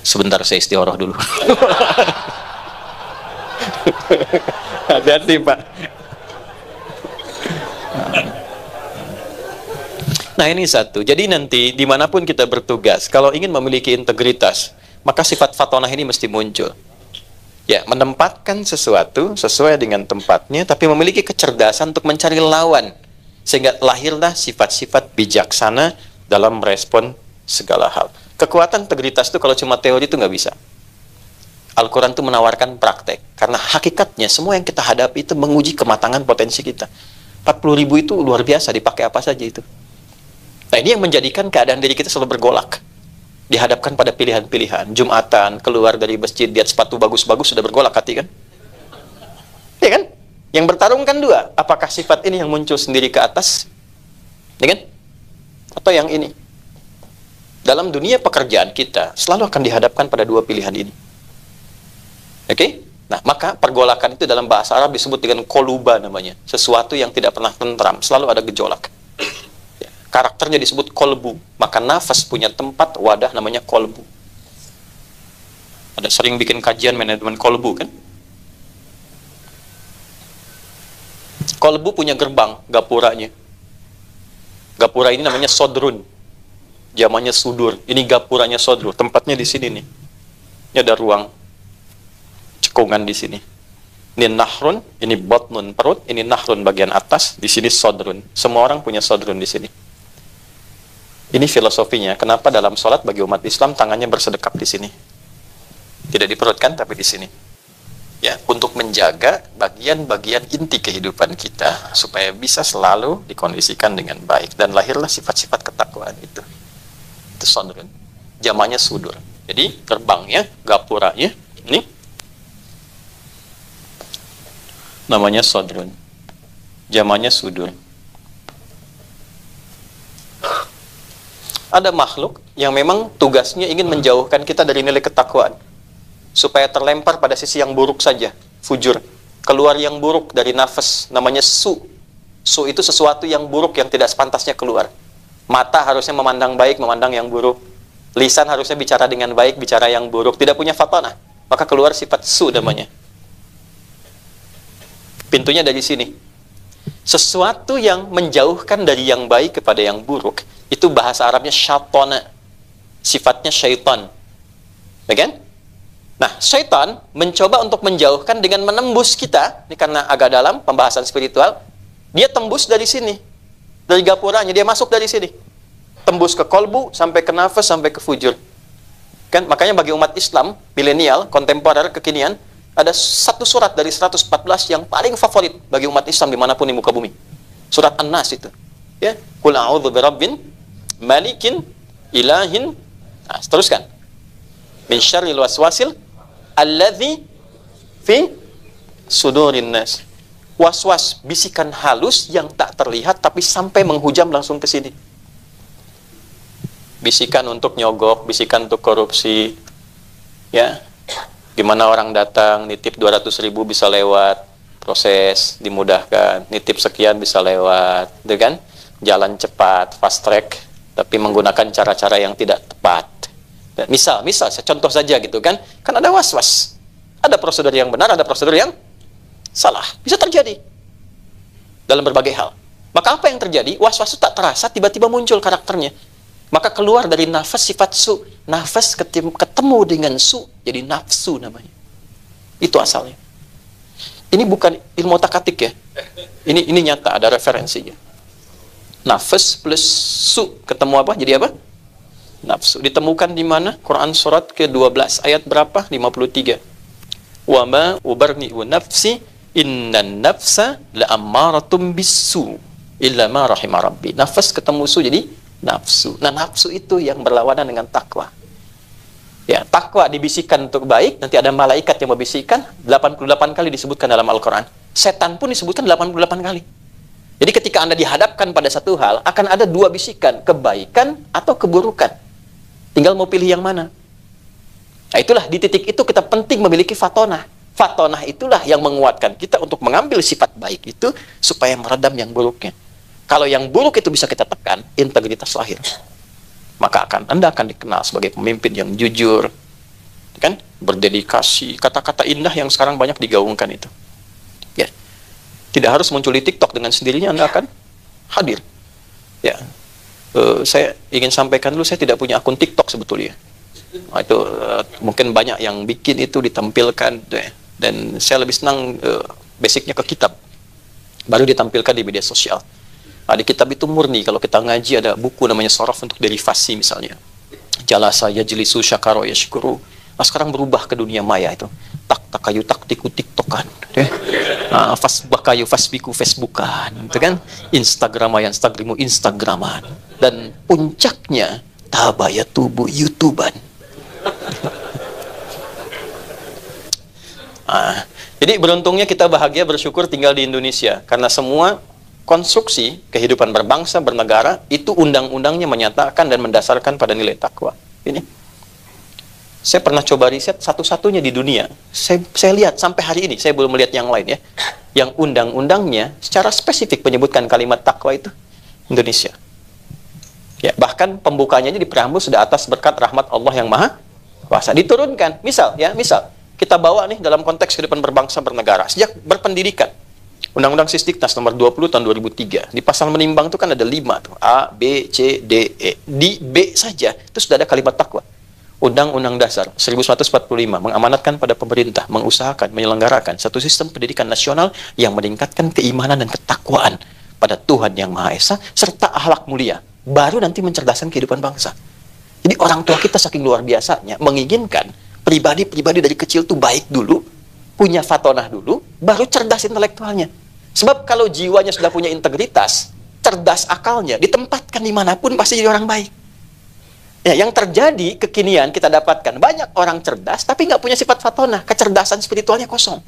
sebentar saya istikharah dulu. Hati-hati Pak. Nah ini satu, jadi nanti dimanapun kita bertugas, kalau ingin memiliki integritas, maka sifat fatonah ini mesti muncul. Ya, menempatkan sesuatu sesuai dengan tempatnya, tapi memiliki kecerdasan untuk mencari lawan Sehingga lahirlah sifat-sifat bijaksana dalam merespon segala hal. Kekuatan integritas itu kalau cuma teori itu nggak bisa. Al-Quran itu menawarkan praktek. Karena hakikatnya semua yang kita hadapi itu menguji kematangan potensi kita. 40.000 itu luar biasa, dipakai apa saja itu. Nah ini yang menjadikan keadaan diri kita selalu bergolak. Dihadapkan pada pilihan-pilihan. Jumatan, keluar dari masjid, lihat sepatu bagus-bagus, sudah bergolak hati kan? Iya kan? Yang bertarung kan dua. Apakah sifat ini yang muncul sendiri ke atas? Ya kan? Atau yang ini? Dalam dunia pekerjaan kita selalu akan dihadapkan pada dua pilihan ini. Oke? Nah, maka pergolakan itu dalam bahasa Arab disebut dengan koluba namanya. Sesuatu yang tidak pernah tentram, selalu ada gejolak. Ya, karakternya disebut kolbu. Maka nafas punya tempat wadah namanya kolbu. Ada sering bikin kajian manajemen kolbu kan? Kolbu punya gerbang, gapuranya. Gapura ini namanya sodrun. Zamannya sudur. Ini gapuranya sodrun. Tempatnya di sini nih. Ini ada ruang cekungan di sini. Ini nahrun, ini botnun perut, ini nahrun bagian atas, di sini sodrun. Semua orang punya sodrun di sini. Ini filosofinya. Kenapa dalam sholat bagi umat Islam tangannya bersedekap di sini? Tidak di perut kan, tapi di sini. Ya, untuk menjaga bagian-bagian inti kehidupan kita supaya bisa selalu dikondisikan dengan baik, dan lahirlah sifat-sifat ketakwaan itu. Itu sodrun. Jamannya sudur. Jadi gerbangnya, gapuranya ini namanya sodrun. Jamannya sudur. Ada makhluk yang memang tugasnya ingin menjauhkan kita dari nilai ketakwaan, supaya terlempar pada sisi yang buruk saja, fujur. Keluar yang buruk dari nafas, namanya su. Su itu sesuatu yang buruk yang tidak sepantasnya keluar. Mata harusnya memandang baik, memandang yang buruk. Lisan harusnya bicara dengan baik, bicara yang buruk. Tidak punya fatonah, maka keluar sifat su namanya. Pintunya dari sini. Sesuatu yang menjauhkan dari yang baik kepada yang buruk, itu bahasa Arabnya syaitana. Sifatnya syaitan. Bagian? Nah, syaitan mencoba untuk menjauhkan dengan menembus kita. Ini karena agak dalam pembahasan spiritual. Dia tembus dari sini. Dari gapuranya, dia masuk dari sini. Tembus ke kolbu, sampai ke nafas, sampai ke fujur. Kan? Makanya bagi umat Islam, milenial, kontemporer, kekinian, ada satu surat dari 114 yang paling favorit bagi umat Islam dimanapun di muka bumi. Surat An-Nas itu. Ya, Qul a'udzu birabbin malikin ilahin. Nah, teruskan. Min syarril waswasil alladzi fi sudurin nas. Was-was, bisikan halus yang tak terlihat tapi sampai menghujam langsung ke sini. Bisikan untuk nyogok, bisikan untuk korupsi. Ya. Gimana orang datang nitip 200.000 bisa lewat, proses dimudahkan, nitip sekian bisa lewat, gitu kan? Jalan cepat, fast track, tapi menggunakan cara-cara yang tidak tepat. Misal, saya contoh saja gitu kan ada was-was. Ada prosedur yang benar, ada prosedur yang salah. Bisa terjadi dalam berbagai hal. Maka apa yang terjadi? Was-was itu tak terasa, tiba-tiba muncul karakternya. Maka keluar dari nafas sifat su. Nafas ketemu dengan su, jadi nafsu namanya. Itu asalnya. Ini bukan ilmu otak-atik ya. Ini nyata, ada referensinya. Nafas plus su ketemu apa? Jadi apa? Nafsu. Ditemukan di mana? Quran surat ke-12 ayat berapa? 53. Wa ma ubarni'u nafsi innan nafsa la'ammaratum bisu illa ma rahima rabbi. Nafas ketemu su jadi nafsu. Nah, nafsu itu yang berlawanan dengan takwa. Ya, takwa dibisikkan untuk baik, nanti ada malaikat yang membisikkan, 88 kali disebutkan dalam Al-Quran. Setan pun disebutkan 88 kali. Jadi ketika Anda dihadapkan pada satu hal, akan ada dua bisikan, kebaikan atau keburukan. Tinggal mau pilih yang mana. Nah, itulah di titik itu kita penting memiliki fatonah. Fatonah itulah yang menguatkan kita untuk mengambil sifat baik itu supaya meredam yang buruknya. Kalau yang buruk itu bisa kita tekan, integritas lahir. Maka Anda akan dikenal sebagai pemimpin yang jujur, kan? Berdedikasi, kata-kata indah yang sekarang banyak digaungkan itu. Ya. Tidak harus muncul di TikTok, dengan sendirinya Anda akan hadir. Ya. Saya ingin sampaikan dulu, saya tidak punya akun TikTok sebetulnya. Nah, itu mungkin banyak yang bikin itu ditampilkan, dan saya lebih senang basicnya ke kitab, baru ditampilkan di media sosial. Nah, di kitab itu murni, kalau kita ngaji ada buku namanya Shorof untuk derivasi misalnya. Jalasa yajlisu syakaro yashkuru. Nah, sekarang berubah ke dunia maya itu. Tak takayu tak tiku tiktokan. Ya. Fasbakayu fasbiku facebookan. Itu kan. Instagramayan instagrimu instagraman. Dan puncaknya tabaya tubuh youtuban. Jadi beruntungnya kita bahagia bersyukur tinggal di Indonesia. Karena semua konstruksi kehidupan berbangsa, bernegara, itu undang-undangnya menyatakan dan mendasarkan pada nilai takwa. Ini. Saya pernah coba riset satu-satunya di dunia. Saya lihat sampai hari ini, saya belum melihat yang lain ya. Yang undang-undangnya secara spesifik menyebutkan kalimat takwa itu Indonesia. Ya, bahkan pembukanya di preambul sudah atas berkat rahmat Allah yang Maha Kuasa. Diturunkan. Misal, kita bawa nih dalam konteks kehidupan berbangsa bernegara. Sejak berpendidikan. Undang-Undang Sisdiknas nomor 20 tahun 2003. Di pasal menimbang itu kan ada 5 tuh. A, B, C, D, E. Di B saja itu sudah ada kalimat takwa. Undang-Undang Dasar 1945 mengamanatkan pada pemerintah mengusahakan, menyelenggarakan satu sistem pendidikan nasional yang meningkatkan keimanan dan ketakwaan pada Tuhan Yang Maha Esa serta akhlak mulia. Baru nanti mencerdaskan kehidupan bangsa. Jadi orang tua kita saking luar biasanya menginginkan pribadi-pribadi dari kecil tuh baik dulu, punya fatonah dulu, baru cerdas intelektualnya. Sebab kalau jiwanya sudah punya integritas, cerdas akalnya, ditempatkan dimanapun pasti jadi orang baik. Ya, yang terjadi kekinian kita dapatkan banyak orang cerdas tapi nggak punya sifat fatonah, kecerdasan spiritualnya kosong.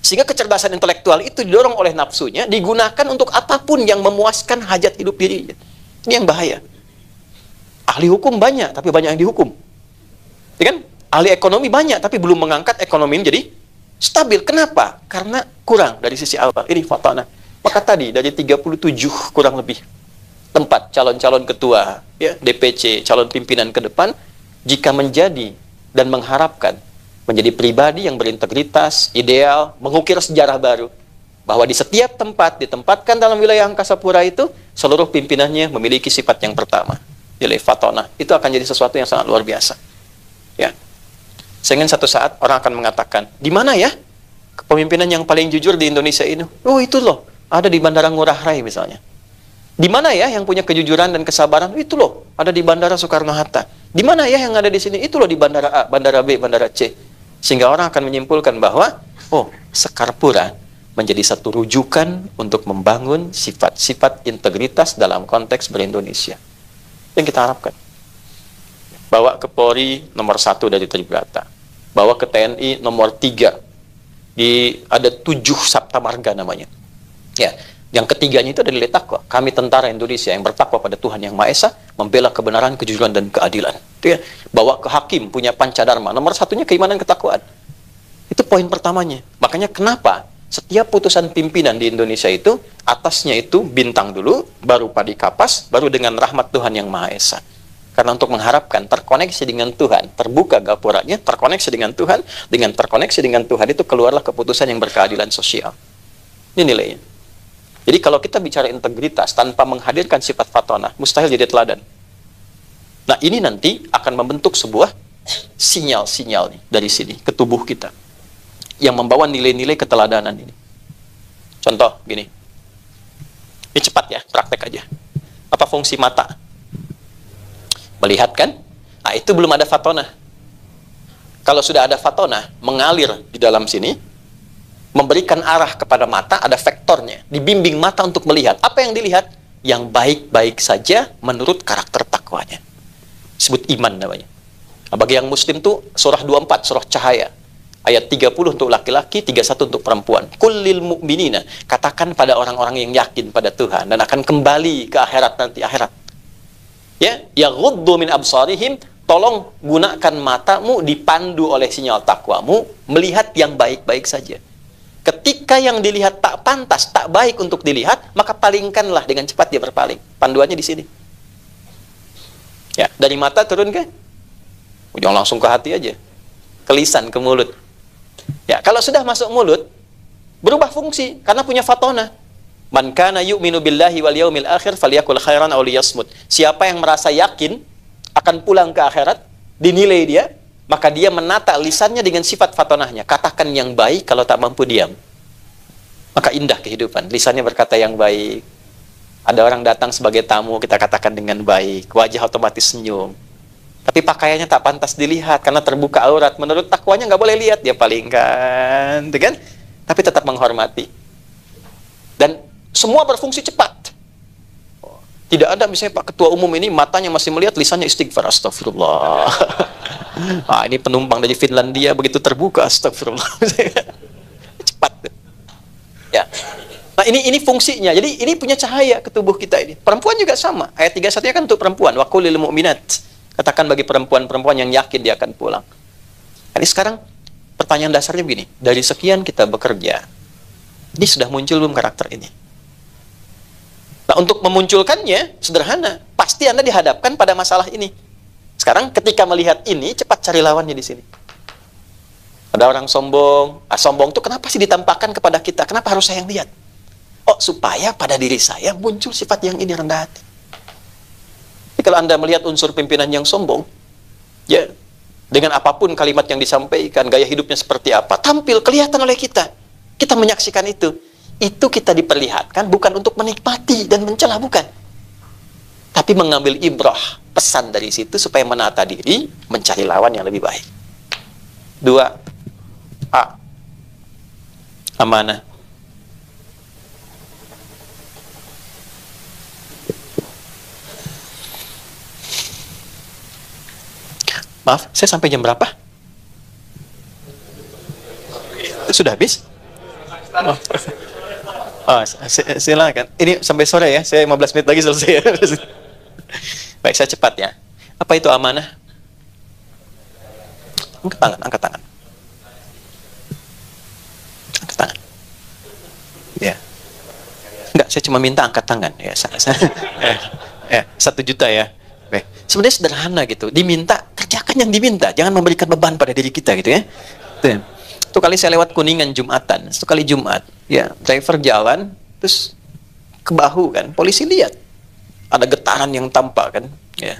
Sehingga kecerdasan intelektual itu didorong oleh nafsunya, digunakan untuk apapun yang memuaskan hajat hidup dirinya. Ini yang bahaya. Ahli hukum banyak tapi banyak yang dihukum. Ya kan? Ahli ekonomi banyak tapi belum mengangkat ekonomi menjadi stabil. Kenapa? Karena kurang dari sisi awal. Ini fatonah. Maka tadi dari 37 kurang lebih tempat calon-calon ketua, ya, DPC, calon pimpinan ke depan, jika menjadi dan mengharapkan menjadi pribadi yang berintegritas, ideal, mengukir sejarah baru, bahwa di setiap tempat ditempatkan dalam wilayah angkasa pura itu, seluruh pimpinannya memiliki sifat yang pertama, yaitu fatonah. Itu akan jadi sesuatu yang sangat luar biasa. Ya. Sehingga satu saat orang akan mengatakan, di mana ya kepemimpinan yang paling jujur di Indonesia ini? Oh itu loh, ada di Bandara Ngurah Rai misalnya. Di mana ya yang punya kejujuran dan kesabaran? Itu loh, ada di Bandara Soekarno-Hatta. Di mana ya yang ada di sini? Itu loh di Bandara A, Bandara B, Bandara C. Sehingga orang akan menyimpulkan bahwa, oh, Sekarpura menjadi satu rujukan untuk membangun sifat-sifat integritas dalam konteks berindonesia. Yang kita harapkan. Bawa ke Polri nomor 1 dari Tribrata. Bawa ke TNI nomor 3. Ada 7 Sabta Marga namanya. Ya. Yang ketiganya itu adalah nilai takwa. Kami tentara Indonesia yang bertakwa pada Tuhan Yang Maha Esa, membela kebenaran, kejujuran, dan keadilan. Itu ya. Bawa ke hakim, punya pancadharma. Nomor 1-nya keimanan, ketakwaan. Itu poin pertamanya. Makanya kenapa setiap putusan pimpinan di Indonesia itu, atasnya itu bintang dulu, baru padi kapas, baru dengan rahmat Tuhan Yang Maha Esa. Karena untuk mengharapkan terkoneksi dengan Tuhan, terbuka gapuranya, terkoneksi dengan Tuhan, dengan terkoneksi dengan Tuhan itu keluarlah keputusan yang berkeadilan sosial. Ini nilainya. Jadi kalau kita bicara integritas tanpa menghadirkan sifat fatonah, mustahil jadi teladan. Nah ini nanti akan membentuk sebuah sinyal-sinyal nih dari sini ke tubuh kita yang membawa nilai-nilai keteladanan ini. Contoh gini, ini cepat ya, praktek aja. Apa fungsi mata? Melihat kan? Nah itu belum ada fatonah. Kalau sudah ada fatonah, mengalir di dalam sini, memberikan arah kepada mata, ada vektornya. Dibimbing mata untuk melihat. Apa yang dilihat? Yang baik-baik saja menurut karakter takwanya. Disebut iman namanya. Nah, bagi yang muslim tuh surah 24, surah cahaya. Ayat 30 untuk laki-laki, 31 untuk perempuan. Kullil mu'minina. Katakan pada orang-orang yang yakin pada Tuhan. Dan akan kembali ke akhirat nanti, akhirat. Ya, yaghuddu min absarihim. Tolong gunakan matamu dipandu oleh sinyal takwamu. Melihat yang baik-baik saja. Ketika yang dilihat tak pantas, tak baik untuk dilihat, maka palingkanlah dengan cepat dia berpaling. Panduannya di sini. Ya, dari mata turun ke? Jangan langsung ke hati aja. Ke lisan, ke mulut. Ya, kalau sudah masuk mulut, berubah fungsi karena punya fatonah. Man kana yu'minu billahi wal yaumil akhir falyakul khairan aw liyasmut. Siapa yang merasa yakin akan pulang ke akhirat, dinilai dia, maka dia menata lisannya dengan sifat fatonahnya. Katakan yang baik, kalau tak mampu diam. Maka indah kehidupan. Lisannya berkata yang baik. Ada orang datang sebagai tamu, kita katakan dengan baik, wajah otomatis senyum. Tapi pakaiannya tak pantas dilihat karena terbuka aurat. Menurut takwanya nggak boleh lihat, dia palingkan, gitu kan? Tapi tetap menghormati. Dan semua berfungsi cepat. Tidak ada misalnya Pak Ketua Umum ini matanya masih melihat, lisannya istighfar, astagfirullah. Ah, ini penumpang dari Finlandia begitu terbuka, astagfirullah. Cepat. Ya. Nah, ini fungsinya. Jadi ini punya cahaya ke tubuh kita ini. Perempuan juga sama. Ayat 31 kan untuk perempuan. Wa qul lil mu'minat. Katakan bagi perempuan-perempuan yang yakin dia akan pulang. Jadi sekarang pertanyaan dasarnya begini. Dari sekian kita bekerja, ini sudah muncul belum karakter ini? Nah, untuk memunculkannya sederhana. Pasti Anda dihadapkan pada masalah ini. Sekarang ketika melihat ini, cepat cari lawannya di sini. Ada orang sombong. Sombong itu kenapa sih ditampakkan kepada kita? Kenapa harus saya yang lihat? Oh, supaya pada diri saya muncul sifat yang ini, rendah hati. Jadi kalau Anda melihat unsur pimpinan yang sombong, ya, dengan apapun kalimat yang disampaikan, gaya hidupnya seperti apa, tampil, kelihatan oleh kita. Kita menyaksikan itu. Itu kita diperlihatkan bukan untuk menikmati dan mencela, bukan. Tapi mengambil ibrah, pesan dari situ supaya menata diri, mencari lawan yang lebih baik. 2. A. Amanah. Maaf, saya sampai jam berapa? Sudah habis? Oh, silakan. Ini sampai sore ya, saya 15 menit lagi selesai. Baik, saya cepat ya. Apa itu amanah? Angkat tangan, angkat tangan. Angkat tangan. Ya. Enggak, saya cuma minta angkat tangan. Ya, 1 juta ya. Baik. Sebenarnya sederhana gitu. Diminta, kerjakan yang diminta. Jangan memberikan beban pada diri kita gitu ya. Itu kali saya lewat Kuningan Jumatan. Itu kali Jumat. Ya, driver jalan, terus ke bahu kan. Polisi lihat. Ada getaran yang tampak kan. Ya.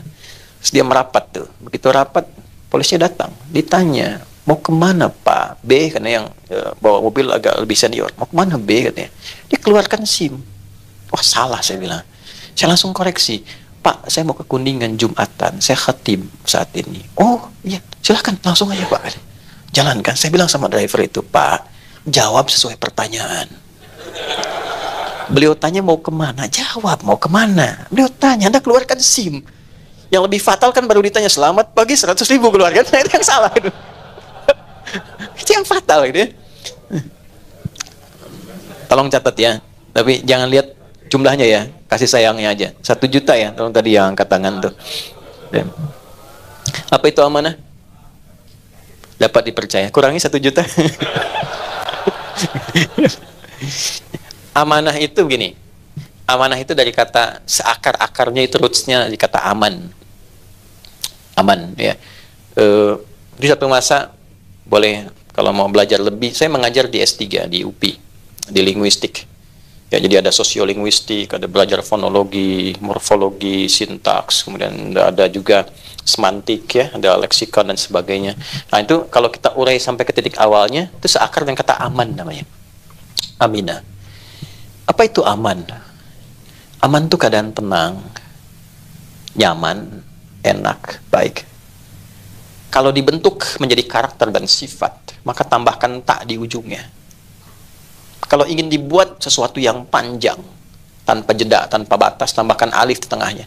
Terus dia merapat tuh. Begitu rapat, polisinya datang. Ditanya, mau kemana Pak? B, karena yang bawa mobil agak lebih senior. Mau kemana B katanya. Dia keluarkan SIM. Wah, salah saya bilang. Saya langsung koreksi. Pak, saya mau ke Kuningan Jumatan. Saya khatib saat ini. Oh, iya. Silahkan, langsung aja Pak. Jalankan. Saya bilang sama driver itu, Pak, jawab sesuai pertanyaan. Beliau tanya mau kemana? Jawab mau kemana. Beliau tanya, Anda keluarkan SIM. Yang lebih fatal kan baru ditanya, selamat pagi 100.000 keluarkan. Nah, itu yang salah. Itu, itu yang fatal gitu ya. Tolong catat ya. Tapi jangan lihat jumlahnya ya. Kasih sayangnya aja. 1 juta ya. Tolong tadi yang angkat tangan tuh. Apa itu amanah? Dapat dipercaya. Kurangi 1 juta. Amanah itu gini. Amanah itu dari kata seakar-akarnya itu rootsnya di kata aman. Aman ya. Di satu masa boleh kalau mau belajar lebih, saya mengajar di S3 di UPI di linguistik. Ya, jadi ada sosiolinguistik, ada belajar fonologi, morfologi, sintaks, kemudian ada juga semantik ya, ada leksikon dan sebagainya. Nah, itu kalau kita urai sampai ke titik awalnya, itu seakar dengan kata aman namanya. Aminah. Apa itu aman? Aman itu keadaan tenang, nyaman, enak, baik. Kalau dibentuk menjadi karakter dan sifat, maka tambahkan tak di ujungnya. Kalau ingin dibuat sesuatu yang panjang, tanpa jeda, tanpa batas, tambahkan alif di tengahnya.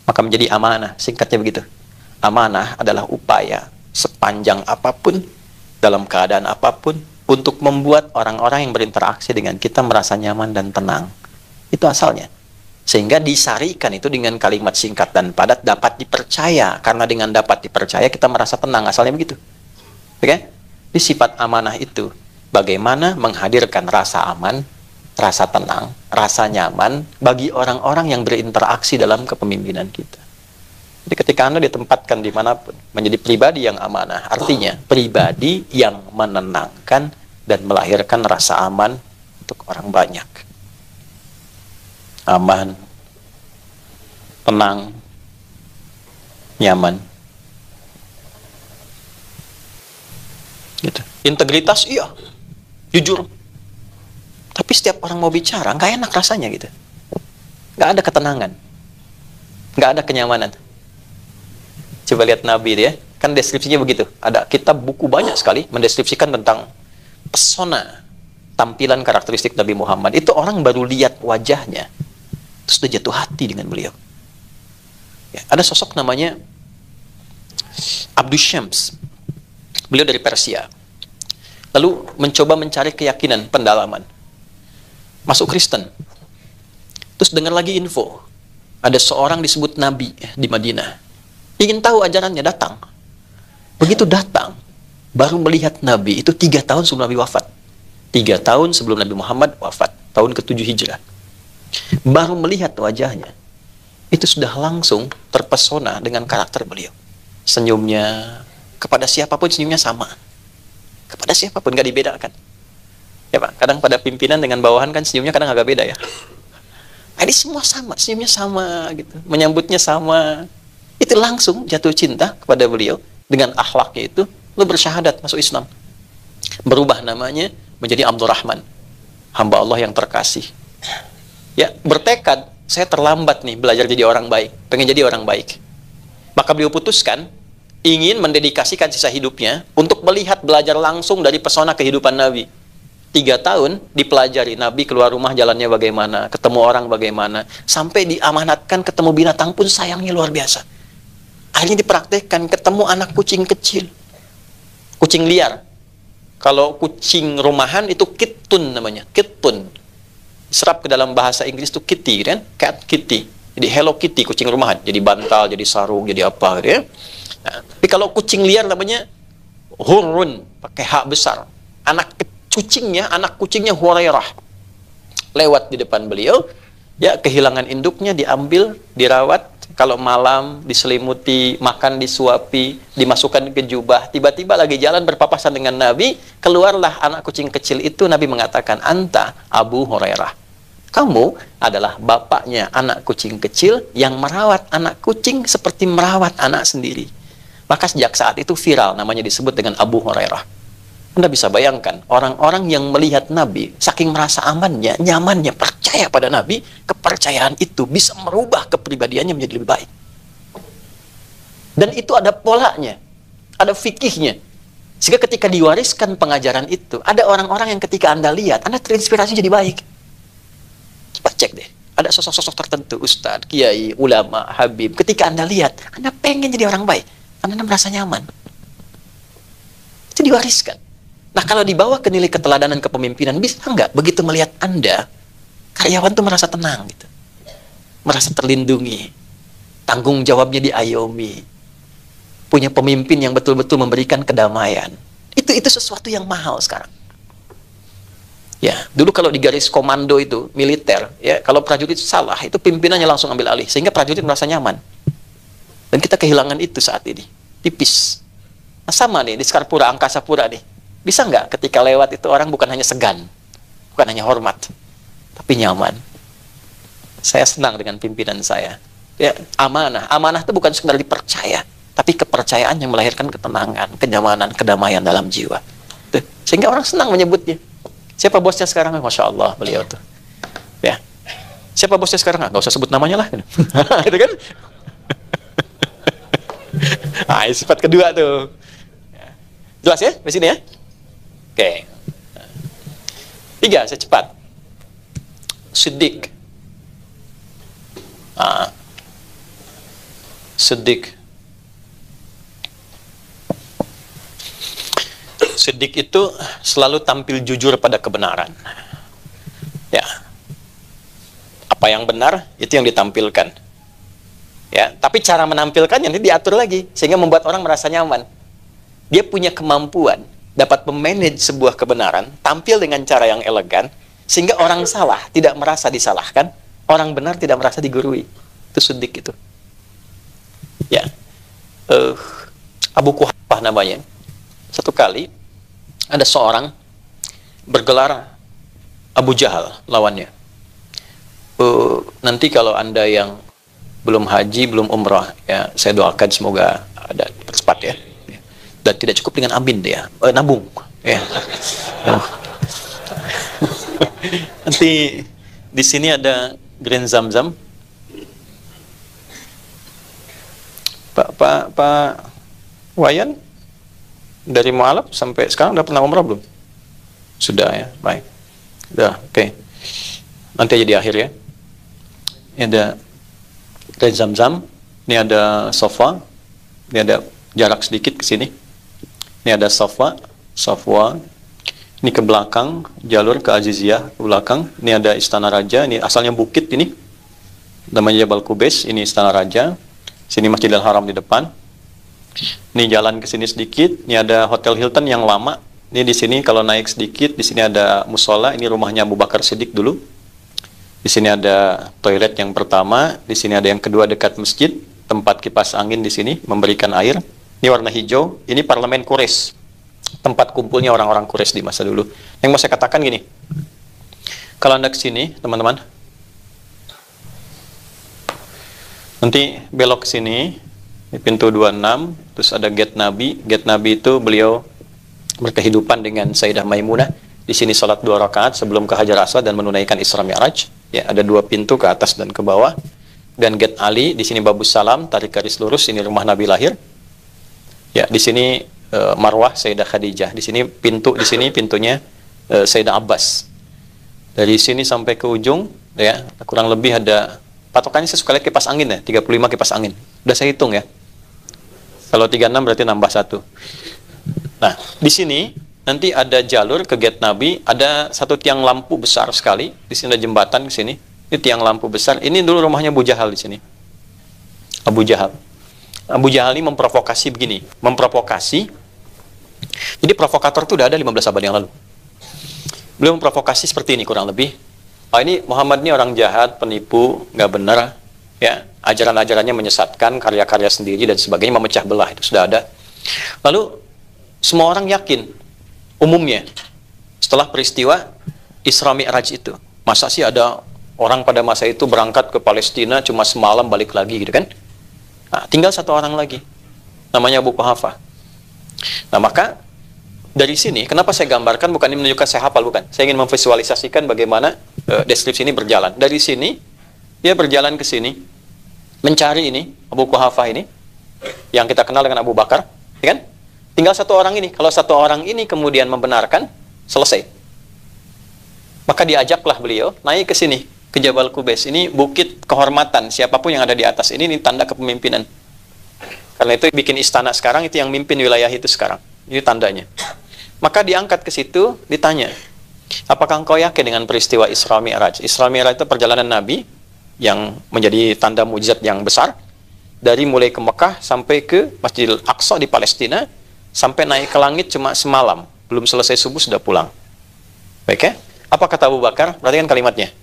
Maka menjadi amanah, singkatnya begitu. Amanah adalah upaya sepanjang apapun, dalam keadaan apapun, untuk membuat orang-orang yang berinteraksi dengan kita merasa nyaman dan tenang. Itu asalnya. Sehingga disarikan itu dengan kalimat singkat dan padat, dapat dipercaya. Karena dengan dapat dipercaya kita merasa tenang, asalnya begitu. Oke? Di sifat amanah itu, bagaimana menghadirkan rasa aman, rasa tenang, rasa nyaman bagi orang-orang yang berinteraksi dalam kepemimpinan kita. Jadi ketika Anda ditempatkan dimanapun, menjadi pribadi yang amanah, artinya pribadi yang menenangkan dan melahirkan rasa aman untuk orang banyak. Aman, tenang, nyaman. Gitu. Integritas, iya. Jujur. Tapi setiap orang mau bicara, nggak enak rasanya gitu. nggak ada ketenangan, nggak ada kenyamanan. Coba lihat Nabi dia, kan deskripsinya begitu. Ada kitab buku banyak sekali mendeskripsikan tentang pesona tampilan karakteristik Nabi Muhammad. Itu orang baru lihat wajahnya, terus sudah jatuh hati dengan beliau. Ya, ada sosok namanya Abdus Syams. Beliau dari Persia. Lalu mencoba mencari keyakinan, pendalaman. Masuk Kristen. Terus dengar lagi info. Ada seorang disebut Nabi di Madinah. Ingin tahu ajarannya, datang. Begitu datang, baru melihat Nabi. Itu 3 tahun sebelum Nabi wafat. 3 tahun sebelum Nabi Muhammad wafat. Tahun ke-7 Hijrah. Baru melihat wajahnya. Itu sudah langsung terpesona dengan karakter beliau. Senyumnya, kepada siapapun senyumnya sama. Kepada siapapun, nggak dibedakan. Ya Pak, kadang pada pimpinan dengan bawahan kan senyumnya kadang agak beda ya. Ini semua sama, senyumnya sama gitu, menyambutnya sama. Itu langsung jatuh cinta kepada beliau dengan akhlaknya itu, lalu bersyahadat masuk Islam. Berubah namanya menjadi Abdurrahman, hamba Allah yang terkasih. Ya, bertekad, saya terlambat nih belajar jadi orang baik, pengen jadi orang baik. Maka beliau putuskan ingin mendedikasikan sisa hidupnya untuk melihat, belajar langsung dari pesona kehidupan Nabi. 3 tahun dipelajari Nabi keluar rumah jalannya bagaimana, ketemu orang bagaimana, sampai diamanatkan ketemu binatang pun sayangnya luar biasa. Akhirnya dipraktekkan, ketemu anak kucing kecil, kucing liar. Kalau kucing rumahan itu kittun namanya, kittun. Serap ke dalam bahasa Inggris itu kitty kan, cat kitty. Jadi Hello Kitty, kucing rumahan, jadi bantal, jadi sarung, jadi apa gitu ya. Nah, tapi kalau kucing liar namanya hurun, pakai hak besar. Anak kucingnya Hurairah lewat di depan beliau, ya kehilangan induknya, diambil, dirawat. Kalau malam diselimuti, makan disuapi, dimasukkan ke jubah. Tiba-tiba lagi jalan berpapasan dengan Nabi, keluarlah anak kucing kecil itu. Nabi mengatakan, "Anta Abu Hurairah." Kamu adalah bapaknya anak kucing kecil yang merawat anak kucing seperti merawat anak sendiri. Maka sejak saat itu viral, namanya disebut dengan Abu Hurairah. Anda bisa bayangkan, orang-orang yang melihat Nabi, saking merasa amannya, nyamannya, percaya pada Nabi, kepercayaan itu bisa merubah kepribadiannya menjadi lebih baik. Dan itu ada polanya, ada fikihnya. Sehingga ketika diwariskan pengajaran itu, ada orang-orang yang ketika Anda lihat, Anda terinspirasi jadi baik. Coba cek deh, ada sosok-sosok tertentu, ustadz, kiai, ulama, habib. Ketika Anda lihat, Anda pengen jadi orang baik, Anda merasa nyaman. Itu diwariskan. Nah, kalau dibawa ke nilai keteladanan kepemimpinan, bisa nggak begitu melihat Anda, karyawan tuh merasa tenang gitu, merasa terlindungi, tanggung jawabnya diayomi, punya pemimpin yang betul-betul memberikan kedamaian. Itu sesuatu yang mahal sekarang. Ya, dulu kalau di garis komando itu militer, ya kalau prajurit salah, itu pimpinannya langsung ambil alih, sehingga prajurit merasa nyaman. Dan kita kehilangan itu saat ini, tipis. Nah, sama nih di Sekarpura, Angkasa Pura nih. Bisa nggak ketika lewat itu orang bukan hanya segan, bukan hanya hormat, tapi nyaman. Saya senang dengan pimpinan saya. Ya, amanah. Amanah itu bukan sekedar dipercaya, tapi kepercayaan yang melahirkan ketenangan, kenyamanan, kedamaian dalam jiwa. Tuh. Sehingga orang senang menyebutnya. Siapa bosnya sekarang? Masya Allah, beliau tuh. Ya. Siapa bosnya sekarang? Nggak usah sebut namanya lah. Itu kan? Nah, sifat kedua tuh. Jelas ya? Di sini ya? Oke. 3, saya cepat. Siddiq. Siddiq. Siddiq itu selalu tampil jujur pada kebenaran. Ya. Apa yang benar, itu yang ditampilkan. Ya, tapi cara menampilkannya nanti diatur lagi, sehingga membuat orang merasa nyaman. Dia punya kemampuan dapat memanage sebuah kebenaran, tampil dengan cara yang elegan, sehingga orang salah tidak merasa disalahkan, orang benar tidak merasa digurui. Itu Siddiq itu. Ya, Abu Quhafah namanya. Satu kali ada seorang bergelar Abu Jahal lawannya. Nanti kalau Anda yang belum haji, belum umrah, ya saya doakan semoga ada cepat ya. Dan tidak cukup dengan amin dia, nabung. Ya. Nanti di sini ada Green Zam-Zam. Pak Wayan dari Mualaf sampai sekarang udah pernah umrah belum? Sudah ya, baik. Udah, oke. Nanti aja di akhir ya. Ini ada Green Zam-Zam, ini ada sofa, ini ada jarak sedikit ke sini. Ini ada sofa, ini ke belakang, jalur ke Aziziyah ke belakang. Ini ada Istana Raja, ini asalnya bukit ini. Namanya Jabal Kubais, ini Istana Raja. Sini Masjidil Haram di depan. Ini jalan ke sini sedikit, ini ada Hotel Hilton yang lama. Ini di sini kalau naik sedikit, di sini ada musola, ini rumahnya Abu Bakar Siddiq dulu. Di sini ada toilet yang pertama, di sini ada yang kedua dekat masjid, tempat kipas angin di sini memberikan air. Ini warna hijau, ini parlemen Quraisy. Tempat kumpulnya orang-orang Quraisy di masa dulu. Yang mau saya katakan gini. Kalau Anda ke sini, teman-teman, nanti belok ke sini, di pintu 26, terus ada gate Nabi. Gate Nabi itu beliau berkehidupan dengan Sayyidah Maimunah. Di sini sholat 2 rakaat sebelum ke Hajar Aswad dan menunaikan Isra Mi'raj. Ya, ada 2 pintu ke atas dan ke bawah. Dan gate Ali, di sini Babus Salam, tarik garis lurus, ini rumah Nabi lahir. Ya, di sini Marwah Sayyidah Khadijah. Di sini pintunya Sayyidah Abbas. Dari sini sampai ke ujung, ya, kurang lebih ada patokannya saya suka lihat kipas angin ya, 35 kipas angin. Udah saya hitung ya. Kalau 36 berarti nambah 1. Nah, di sini nanti ada jalur ke gate Nabi, ada satu tiang lampu besar sekali. Di sini ada jembatan ke sini. Ini tiang lampu besar. Ini dulu rumahnya Abu Jahal di sini. Abu Jahal. Abu Jahal ini memprovokasi begini, memprovokasi. Jadi provokator itu udah ada 15 abad yang lalu. Beliau memprovokasi seperti ini kurang lebih. Oh, ini Muhammad ini orang jahat, penipu, nggak benar, ya, ajaran-ajarannya menyesatkan, karya-karya sendiri dan sebagainya, memecah belah, itu sudah ada. Lalu semua orang yakin, umumnya, setelah peristiwa Isra Mi'raj itu, masa sih ada orang pada masa itu berangkat ke Palestina cuma semalam balik lagi gitu kan? Nah, tinggal satu orang lagi, namanya Abu Quhafah. Nah, maka dari sini, kenapa saya gambarkan, bukan ini menunjukkan saya hafal, bukan. Saya ingin memvisualisasikan bagaimana deskripsi ini berjalan. Dari sini, dia berjalan ke sini, mencari ini, Abu Quhafah ini, yang kita kenal dengan Abu Bakar, ya kan? Tinggal satu orang ini. Kalau satu orang ini kemudian membenarkan, selesai. Maka diajaklah beliau naik ke sini, ke Jabal Kubais. Ini bukit kehormatan, siapapun yang ada di atas ini tanda kepemimpinan. Karena itu bikin istana sekarang, itu yang mimpin wilayah itu sekarang. Ini tandanya. Maka diangkat ke situ, ditanya, apakah engkau yakin dengan peristiwa Isra Mi'raj? Isra Mi'raj itu perjalanan Nabi yang menjadi tanda mukjizat yang besar, dari mulai ke Mekah sampai ke Masjidil Aqsa di Palestina, sampai naik ke langit cuma semalam, belum selesai subuh sudah pulang. Baik ya? Apa kata Abu Bakar? Perhatikan kalimatnya.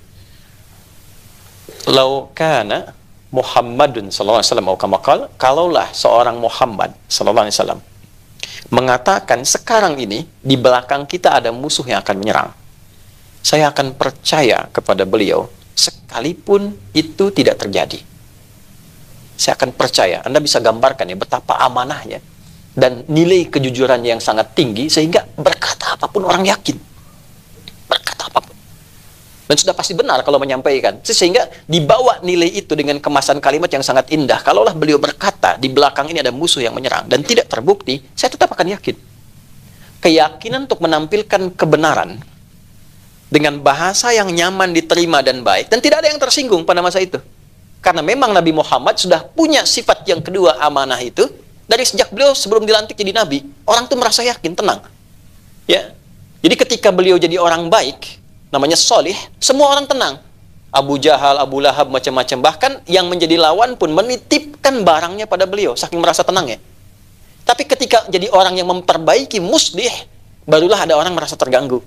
Lau kana Muhammadun sallallahu alaihi wasallam, kalaulah seorang Muhammad sallallahu alaihi wasallam mengatakan sekarang ini di belakang kita ada musuh yang akan menyerang, saya akan percaya kepada beliau sekalipun itu tidak terjadi. Saya akan percaya. Anda bisa gambarkan ya betapa amanahnya dan nilai kejujurannya yang sangat tinggi, sehingga berkata apapun orang yakin, berkata apapun, dan sudah pasti benar kalau menyampaikan, sehingga dibawa nilai itu dengan kemasan kalimat yang sangat indah. Kalaulah beliau berkata di belakang ini ada musuh yang menyerang dan tidak terbukti, saya tetap akan yakin. Keyakinan untuk menampilkan kebenaran dengan bahasa yang nyaman diterima dan baik, dan tidak ada yang tersinggung pada masa itu. Karena memang Nabi Muhammad sudah punya sifat yang kedua, amanah itu, dari sejak beliau sebelum dilantik jadi Nabi. Orang tuh merasa yakin, tenang. Ya. Jadi ketika beliau jadi orang baik, namanya solih, semua orang tenang. Abu Jahal, Abu Lahab, macam-macam. Bahkan yang menjadi lawan pun menitipkan barangnya pada beliau, saking merasa tenang ya. Tapi ketika jadi orang yang memperbaiki muslih, barulah ada orang merasa terganggu.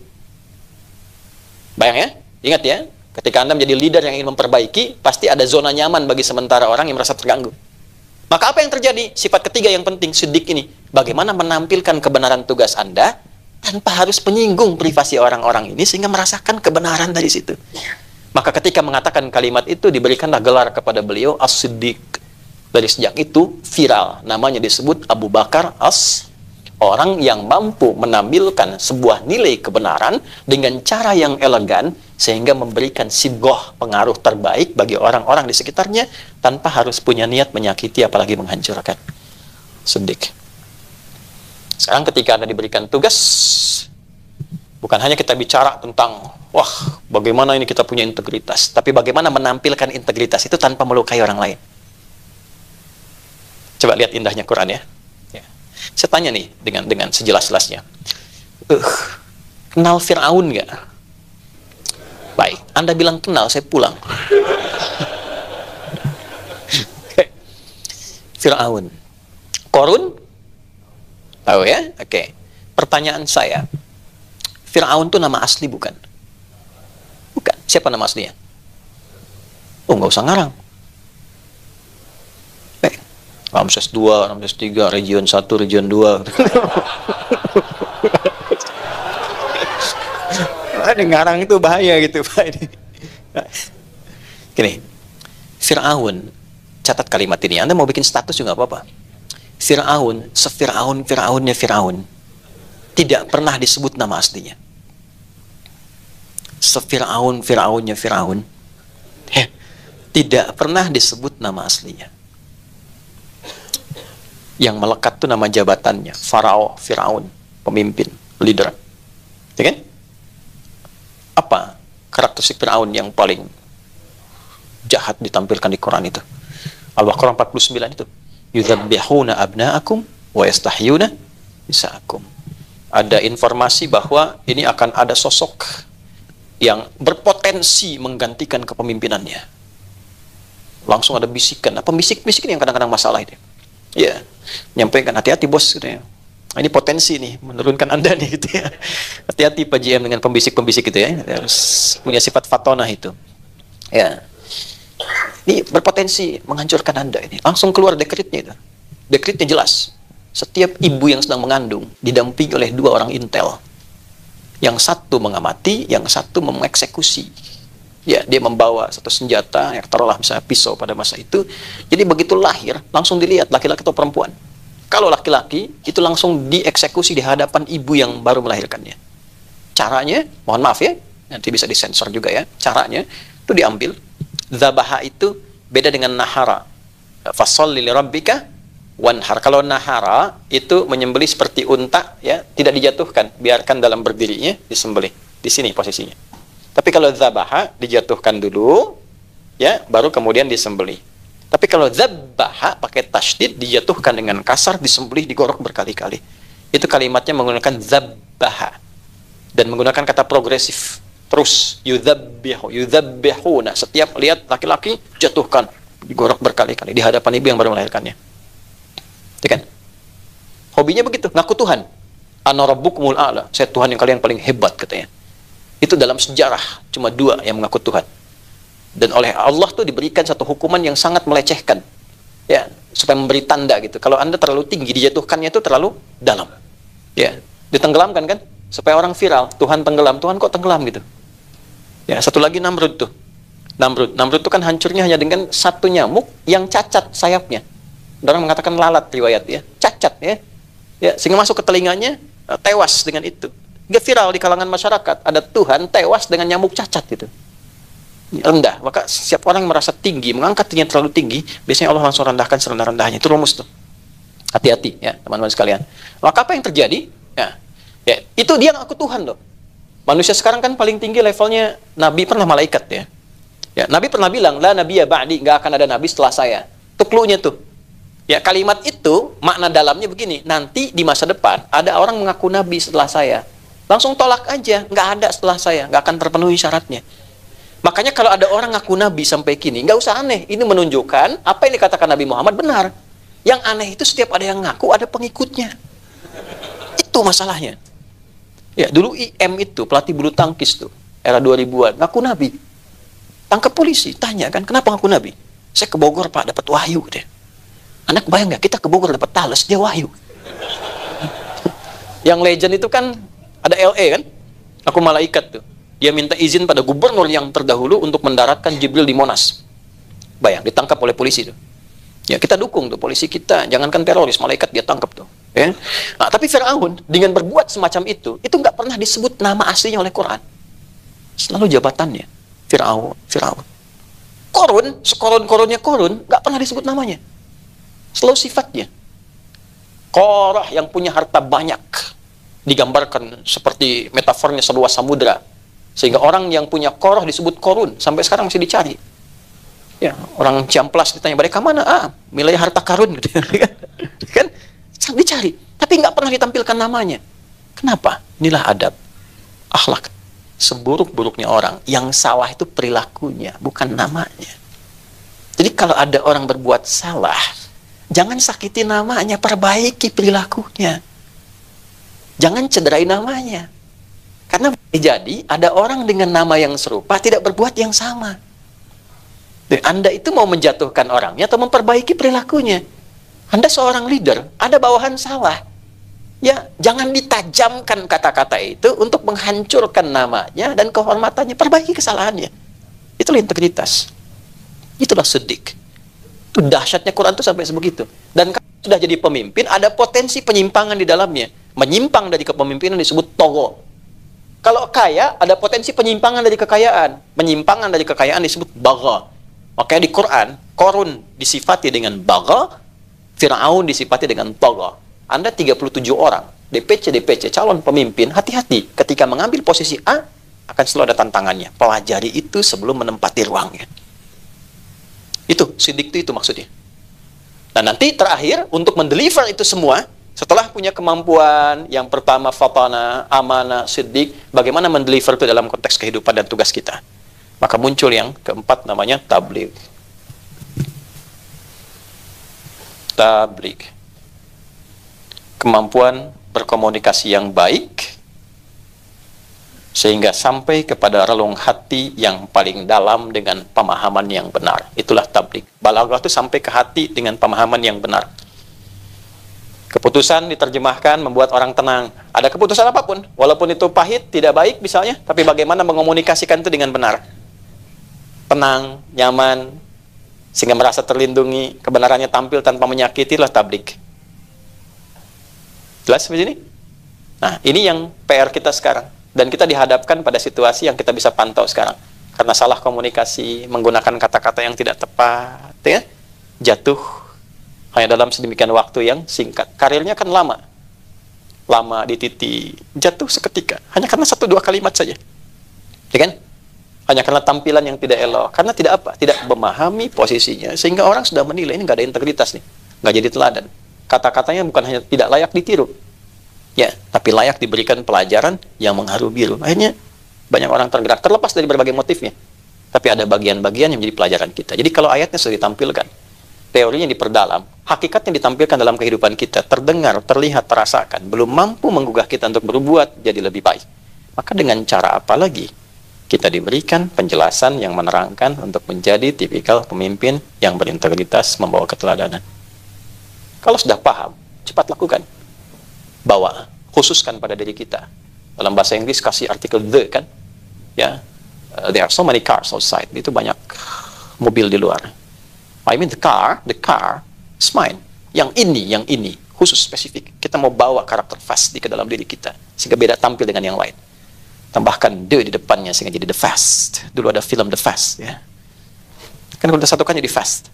Bayang ya, ingat ya, ketika Anda menjadi leader yang ingin memperbaiki, pasti ada zona nyaman bagi sementara orang yang merasa terganggu. Maka apa yang terjadi? Sifat ketiga yang penting, siddiq ini. Bagaimana menampilkan kebenaran tugas Anda, tanpa harus menyinggung privasi orang-orang ini, sehingga merasakan kebenaran dari situ. Maka ketika mengatakan kalimat itu, diberikanlah gelar kepada beliau As-Siddiq. Dari sejak itu viral, namanya disebut Abu Bakar Orang yang mampu menampilkan sebuah nilai kebenaran dengan cara yang elegan, sehingga memberikan sigoh pengaruh terbaik bagi orang-orang di sekitarnya, tanpa harus punya niat menyakiti, apalagi menghancurkan. Sedikit. Sekarang ketika Anda diberikan tugas, bukan hanya kita bicara tentang, wah, bagaimana ini kita punya integritas, tapi bagaimana menampilkan integritas itu tanpa melukai orang lain. Coba lihat indahnya Quran ya. Saya tanya nih dengan sejelas-jelasnya. Kenal Fir'aun nggak? Baik, Anda bilang kenal, saya pulang. Fir'aun. Korun? Tahu ya? Oke. Pertanyaan saya, Fir'aun itu nama asli bukan? Bukan. Siapa nama aslinya? Oh, nggak usah ngarang. Ramses 2, Ramses 3, region 1, region 2. Ngarang itu bahaya gitu, Pak. Gini, Fir'aun, catat kalimat ini. Anda mau bikin status juga apa-apa. Fir'aun, Fir'aunnya Fir'aun, tidak pernah disebut nama aslinya. Fir'aunnya Fir'aun, tidak pernah disebut nama aslinya. Yang melekat itu nama jabatannya, Farao, Firaun, pemimpin, leader. Ya kan? Apa karakteristik Firaun yang paling jahat ditampilkan di Quran itu? Al-Baqarah 49 itu. Yudzabbihuna abna'akum wa yastahyuna nisa'akum. Ada informasi bahwa ini akan ada sosok yang berpotensi menggantikan kepemimpinannya. Langsung ada bisikan. Apa bisik-bisikan yang kadang-kadang masalah itu? Ya, nyampaikan hati-hati bos gitu ya. Ini potensi nih menurunkan Anda nih gitu ya. Hati-hati Pak GM dengan pembisik-pembisik gitu ya. Harus punya sifat fatonah itu. Ya. Ini berpotensi menghancurkan Anda ini. Langsung keluar dekretnya itu. Dekretnya jelas. Setiap ibu yang sedang mengandung didampingi oleh 2 orang intel. Yang satu mengamati, yang satu mengeksekusi. Ya, dia membawa satu senjata, yang taruhlah misalnya pisau pada masa itu. Jadi begitu lahir, langsung dilihat laki-laki atau perempuan. Kalau laki-laki, itu langsung dieksekusi di hadapan ibu yang baru melahirkannya. Caranya, mohon maaf ya, nanti bisa disensor juga ya. Caranya, itu diambil. Zabaha itu beda dengan nahara. Fasholli lirabbika wanhar. Kalau nahara, itu menyembelih seperti unta, ya, tidak dijatuhkan. Biarkan dalam berdirinya, disembelih. Di sini posisinya. Tapi kalau zabaha dijatuhkan dulu, ya, baru kemudian disembelih. Tapi kalau zabaha pakai tasydid, dijatuhkan dengan kasar, disembelih, digorok berkali-kali. Itu kalimatnya menggunakan zabaha dan menggunakan kata progresif. Terus yudzabbihu. Nah, setiap lihat laki-laki jatuhkan, digorok berkali-kali di hadapan ibu yang baru melahirkannya. Ya kan? Hobinya begitu, ngaku Tuhan. Ana rabbukumul a'la. Saya Tuhan yang kalian paling hebat katanya. Itu dalam sejarah cuma 2 yang mengaku Tuhan. Dan oleh Allah tuh diberikan satu hukuman yang sangat melecehkan. Ya, supaya memberi tanda gitu. Kalau Anda terlalu tinggi, dijatuhkannya itu terlalu dalam. Ya, ditenggelamkan kan? Supaya orang viral, Tuhan tenggelam. Tuhan kok tenggelam gitu? Ya, satu lagi Namrud tuh. Namrud itu kan hancurnya hanya dengan satu nyamuk yang cacat sayapnya. Orang mengatakan lalat riwayat ya. Cacat ya. Ya, sehingga masuk ke telinganya, tewas dengan itu. Gak viral di kalangan masyarakat, ada Tuhan tewas dengan nyamuk cacat gitu. Rendah, maka setiap orang merasa tinggi, mengangkat dirinya terlalu tinggi, biasanya Allah langsung rendahkan serendah-rendahnya. Itu rumus tuh. Hati-hati ya teman-teman sekalian. Maka apa yang terjadi? Ya, itu dia ngaku Tuhan loh. Manusia sekarang kan paling tinggi levelnya Nabi pernah malaikat ya. Ya, Nabi pernah bilang, la nabiyya ba'di, nggak akan ada Nabi setelah saya. Itu clue-nya tuh. Ya, kalimat itu makna dalamnya begini, nanti di masa depan ada orang mengaku Nabi setelah saya. Langsung tolak aja, nggak ada setelah saya, nggak akan terpenuhi syaratnya. Makanya kalau ada orang ngaku Nabi sampai kini, nggak usah aneh. Ini menunjukkan apa yang dikatakan Nabi Muhammad benar. Yang aneh itu setiap ada yang ngaku, ada pengikutnya. Itu masalahnya. Ya, dulu IM itu, pelatih bulu tangkis tuh, era 2000-an, ngaku Nabi. Tangkap polisi, tanya kan, kenapa ngaku Nabi? Saya ke Bogor Pak, dapat wahyu deh. Anak bayang nggak, kita ke Bogor dapat talas, dia wahyu. Yang legend itu kan, ada LE kan, aku malaikat tuh. Dia minta izin pada gubernur yang terdahulu untuk mendaratkan Jibril di Monas. Bayang, ditangkap oleh polisi tuh. Ya, kita dukung tuh polisi kita, jangankan teroris, malaikat dia tangkap tuh. Ya. Nah, tapi Fir'aun dengan berbuat semacam itu nggak pernah disebut nama aslinya oleh Quran. Selalu jabatannya Fir'aun, Fir'aun. Korun, sekorun-korunnya korun, nggak pernah disebut namanya. Selalu sifatnya. Korah yang punya harta banyak, digambarkan seperti metafornya seluas samudra. Sehingga orang yang punya Korah disebut korun, sampai sekarang masih dicari. Ya, orang Ciamplas ditanya, mereka mana? Wilayah harta karun, gitu. Kan? Dicari, tapi nggak pernah ditampilkan namanya. Kenapa? Inilah adab, akhlak. Seburuk-buruknya orang, yang salah itu perilakunya, bukan namanya. Jadi kalau ada orang berbuat salah, jangan sakiti namanya, perbaiki perilakunya. Jangan cederai namanya. Karena boleh jadi ada orang dengan nama yang serupa tidak berbuat yang sama. Anda itu mau menjatuhkan orangnya atau memperbaiki perilakunya. Anda seorang leader, ada bawahan salah. Ya, jangan ditajamkan kata-kata itu untuk menghancurkan namanya dan kehormatannya. Perbaiki kesalahannya. Itulah integritas. Itulah siddiq. Itu dahsyatnya Quran itu sampai sebegitu. Dan kalau sudah jadi pemimpin, ada potensi penyimpangan di dalamnya. Menyimpang dari kepemimpinan disebut togo. Kalau kaya, ada potensi penyimpangan dari kekayaan. Penyimpangan dari kekayaan disebut bagha. Makanya di Quran, Korun disifati dengan bagha, Fir'aun disifati dengan togo. Anda 37 orang, DPC calon pemimpin, hati-hati ketika mengambil posisi A, akan selalu ada tantangannya. Pelajari itu sebelum menempati ruangnya. Itu, siddiq itu maksudnya. Nah, nanti terakhir, untuk mendeliver itu semua, setelah punya kemampuan, yang pertama fatana, amanah, siddiq, bagaimana mendeliver itu dalam konteks kehidupan dan tugas kita. Maka muncul yang keempat namanya tabligh. Tabligh. Kemampuan berkomunikasi yang baik sehingga sampai kepada relung hati yang paling dalam dengan pemahaman yang benar. Itulah tabligh. Balaghah itu sampai ke hati dengan pemahaman yang benar. Keputusan diterjemahkan membuat orang tenang. Ada keputusan apapun, walaupun itu pahit, tidak baik misalnya, tapi bagaimana mengomunikasikan itu dengan benar. Tenang, nyaman, sehingga merasa terlindungi, kebenarannya tampil tanpa menyakiti, itulah tabligh. Jelas di sini? Nah, ini yang PR kita sekarang. Dan kita dihadapkan pada situasi yang kita bisa pantau sekarang. Karena salah komunikasi, menggunakan kata-kata yang tidak tepat, ya, jatuh hanya dalam sedemikian waktu yang singkat. Karirnya kan lama. Lama di titik, jatuh seketika. Hanya karena 1-2 kalimat saja. Ya kan? Hanya karena tampilan yang tidak elok. Karena tidak apa? Tidak memahami posisinya. Sehingga orang sudah menilai, ini nggak ada integritas nih. Nggak jadi teladan. Kata-katanya bukan hanya tidak layak ditiru, ya, tapi layak diberikan pelajaran yang mengharu biru. Akhirnya banyak orang tergerak, terlepas dari berbagai motifnya. Tapi ada bagian-bagian yang menjadi pelajaran kita. Jadi kalau ayatnya sudah ditampilkan, teorinya diperdalam, hakikatnya ditampilkan dalam kehidupan kita, terdengar, terlihat, terasakan, belum mampu menggugah kita untuk berbuat jadi lebih baik. Maka dengan cara apa lagi kita diberikan penjelasan yang menerangkan untuk menjadi tipikal pemimpin yang berintegritas, membawa keteladanan. Kalau sudah paham, cepat lakukan. Bawa, khususkan pada diri kita. Dalam bahasa Inggris kasih artikel the, kan? Ya, there are so many cars outside. Itu banyak mobil di luar. I mean the car is mine. Yang ini, khusus spesifik. Kita mau bawa karakter fast ke dalam diri kita, sehingga beda tampil dengan yang lain. Tambahkan the di depannya sehingga jadi the fast. Dulu ada film The Fast, ya. Kan kalau disatukan jadi fast.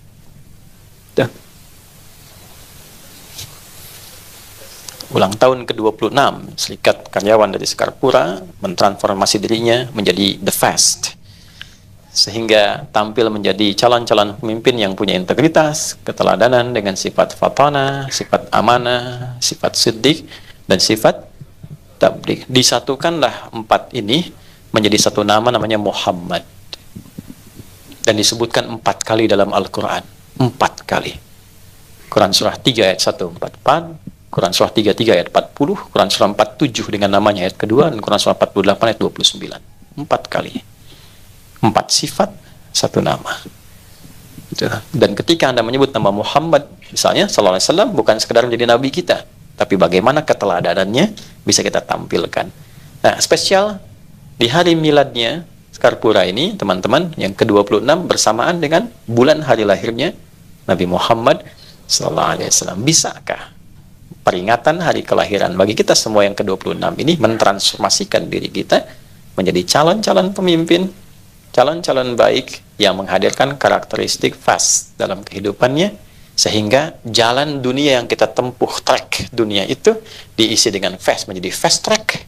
Tuh. Ulang tahun ke-26, serikat karyawan dari Sekarpura mentransformasi dirinya menjadi The Fast. Sehingga tampil menjadi calon-calon pemimpin yang punya integritas, keteladanan dengan sifat fatana, sifat amanah, sifat siddiq, dan sifat tabligh. Disatukanlah 4 ini menjadi satu nama namanya Muhammad. Dan disebutkan 4 kali dalam Al-Quran. 4 kali. Quran surah 3 ayat 144, Quran surah 33 ayat 40, Quran surah 47 dengan namanya ayat kedua, dan Quran surah 48 ayat 29. 4 kali. 4 sifat, 1 nama. Dan ketika Anda menyebut nama Muhammad, misalnya, sallallahu alaihi wasallam, bukan sekedar menjadi nabi kita, tapi bagaimana keteladanannya bisa kita tampilkan. Nah, spesial di hari miladnya Sekarpura ini, teman-teman, yang ke-26 bersamaan dengan bulan hari lahirnya Nabi Muhammad sallallahu alaihi wasallam. Bisakah peringatan hari kelahiran bagi kita semua yang ke-26 ini mentransformasikan diri kita menjadi calon-calon pemimpin, calon-calon baik yang menghadirkan karakteristik fast dalam kehidupannya, sehingga jalan dunia yang kita tempuh, track dunia itu diisi dengan fast, menjadi fast track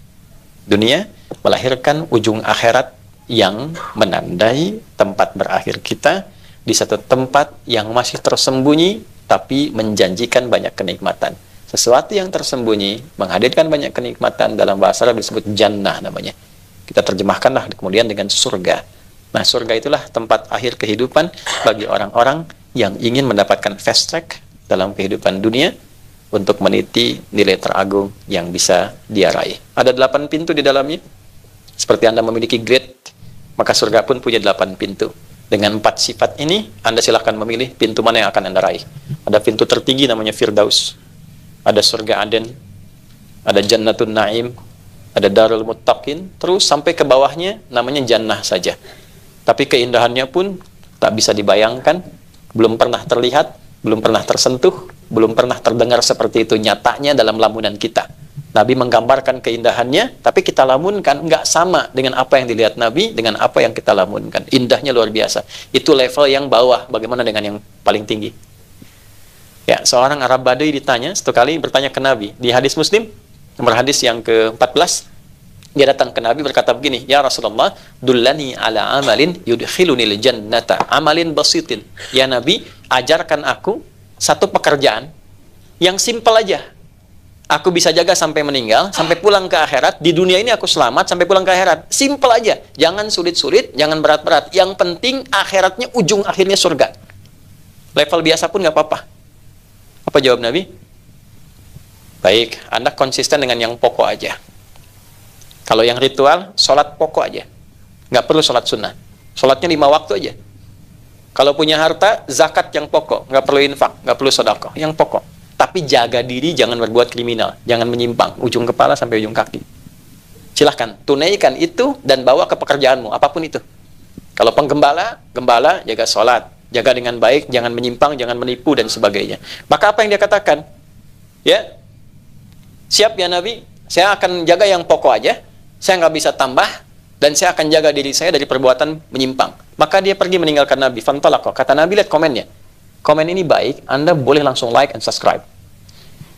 dunia, melahirkan ujung akhirat yang menandai tempat berakhir kita di satu tempat yang masih tersembunyi tapi menjanjikan banyak kenikmatan. Sesuatu yang tersembunyi menghadirkan banyak kenikmatan, dalam bahasa Arab disebut jannah namanya. Kita terjemahkanlah kemudian dengan surga. Nah, surga itulah tempat akhir kehidupan bagi orang-orang yang ingin mendapatkan fast track dalam kehidupan dunia untuk meniti nilai teragung yang bisa dia raih. Ada 8 pintu di dalamnya. Seperti Anda memiliki grade, maka surga pun punya 8 pintu. Dengan 4 sifat ini, Anda silahkan memilih pintu mana yang akan Anda raih. Ada pintu tertinggi namanya Firdaus. Ada surga Aden. Ada Jannatun Naim. Ada Darul Muttaqin. Terus sampai ke bawahnya namanya Jannah saja. Tapi keindahannya pun tak bisa dibayangkan, belum pernah terlihat, belum pernah tersentuh, belum pernah terdengar seperti itu nyatanya dalam lamunan kita. Nabi menggambarkan keindahannya, tapi kita lamunkan nggak sama dengan apa yang dilihat Nabi, dengan apa yang kita lamunkan. Indahnya luar biasa. Itu level yang bawah, bagaimana dengan yang paling tinggi? Ya, seorang Arab Badui ditanya, satu kali bertanya ke Nabi, di hadis Muslim, nomor hadis yang ke-14, dia datang ke Nabi berkata begini, "Ya Rasulullah, dullani ala amalin yudkhilunil jannata, amalin basitin." Ya Nabi, ajarkan aku satu pekerjaan yang simpel aja. Aku bisa jaga sampai meninggal, sampai pulang ke akhirat. Di dunia ini aku selamat sampai pulang ke akhirat. Simpel aja. Jangan sulit-sulit, jangan berat-berat. Yang penting akhiratnya ujung akhirnya surga. Level biasa pun nggak apa-apa. Apa jawab Nabi? Baik, Anda konsisten dengan yang pokok aja. Kalau yang ritual, sholat pokok aja. Nggak perlu sholat sunnah. Sholatnya 5 waktu aja. Kalau punya harta, zakat yang pokok. Nggak perlu infak, nggak perlu sedekah. Yang pokok. Tapi jaga diri, jangan berbuat kriminal. Jangan menyimpang, ujung kepala sampai ujung kaki. Silahkan, tunaikan itu dan bawa ke pekerjaanmu, apapun itu. Kalau penggembala, gembala, jaga sholat. Jaga dengan baik, jangan menyimpang, jangan menipu, dan sebagainya. Maka apa yang dia katakan? Ya, siap ya Nabi, saya akan jaga yang pokok aja. Saya nggak bisa tambah, dan saya akan jaga diri saya dari perbuatan menyimpang. Maka dia pergi meninggalkan Nabi. Fantalaqo. Kata Nabi, lihat komennya. Komen ini baik, Anda boleh langsung like and subscribe.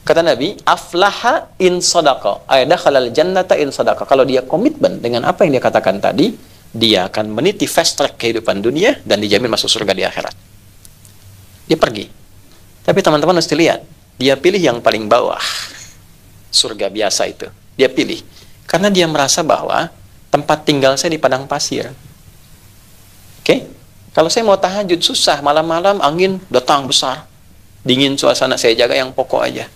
Kata Nabi, aflaha in sadaqa, ay dakhalal jannata in sadaqa. Kalau dia komitmen dengan apa yang dia katakan tadi, dia akan meniti fast track kehidupan dunia dan dijamin masuk surga di akhirat. Dia pergi. Tapi teman-teman mesti lihat, dia pilih yang paling bawah. Surga biasa itu. Dia pilih. Karena dia merasa bahwa tempat tinggal saya di padang pasir. Oke? Kalau saya mau tahajud susah, malam-malam angin datang besar. Dingin suasana, saya jaga yang pokok aja.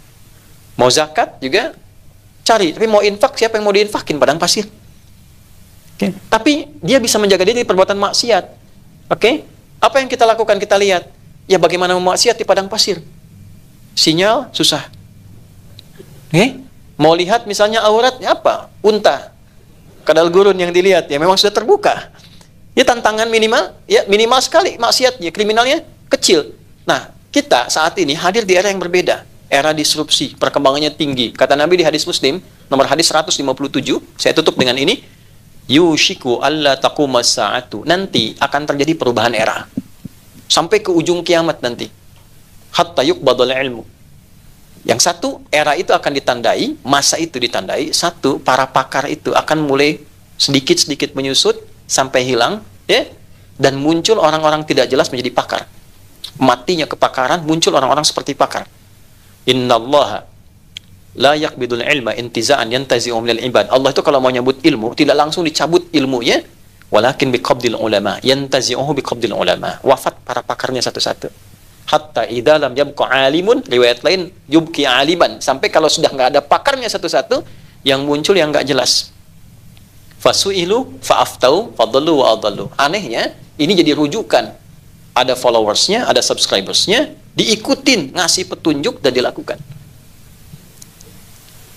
Mau zakat juga cari, tapi mau infak, siapa yang mau diinfakin? Padang pasir. Oke? Tapi dia bisa menjaga diri dari perbuatan maksiat. Oke? Apa yang kita lakukan? Kita lihat. Ya bagaimana memaksiat di padang pasir? Sinyal susah. Oke? Mau lihat misalnya auratnya apa? Unta. Kadal gurun yang dilihat, ya memang sudah terbuka. Ya tantangan minimal, ya minimal sekali maksiatnya, kriminalnya kecil. Nah, kita saat ini hadir di era yang berbeda. Era disrupsi, perkembangannya tinggi. Kata Nabi di hadis Muslim, nomor hadis 157, saya tutup dengan ini. Yushiku alla taqumas sa'atu. Nanti akan terjadi perubahan era. Sampai ke ujung kiamat nanti. Hatta yuqbadul ilmu. Yang satu, era itu akan ditandai, masa itu ditandai. Satu, para pakar itu akan mulai sedikit-sedikit menyusut sampai hilang, ya, dan muncul orang-orang tidak jelas menjadi pakar. Matinya kepakaran, muncul orang-orang seperti pakar. Innallaha la yaqbidul ilma intiza'an yantazi'u minal ibad. Allah itu kalau mau nyabut ilmu, tidak langsung dicabut ilmunya, walakin biqabdil ulama, yantazi'uhu biqabdil ulama. Wafat para pakarnya satu-satu. Hatta idza lam yabqa alimun, riwayat lain yubki aliman, sampai kalau sudah nggak ada pakarnya satu-satu, yang muncul yang nggak jelas. Fasu'ilu fa'aftau fadallu wa adallu. Anehnya, ini jadi rujukan. Ada followersnya, ada subscribersnya, diikutin, ngasih petunjuk dan dilakukan.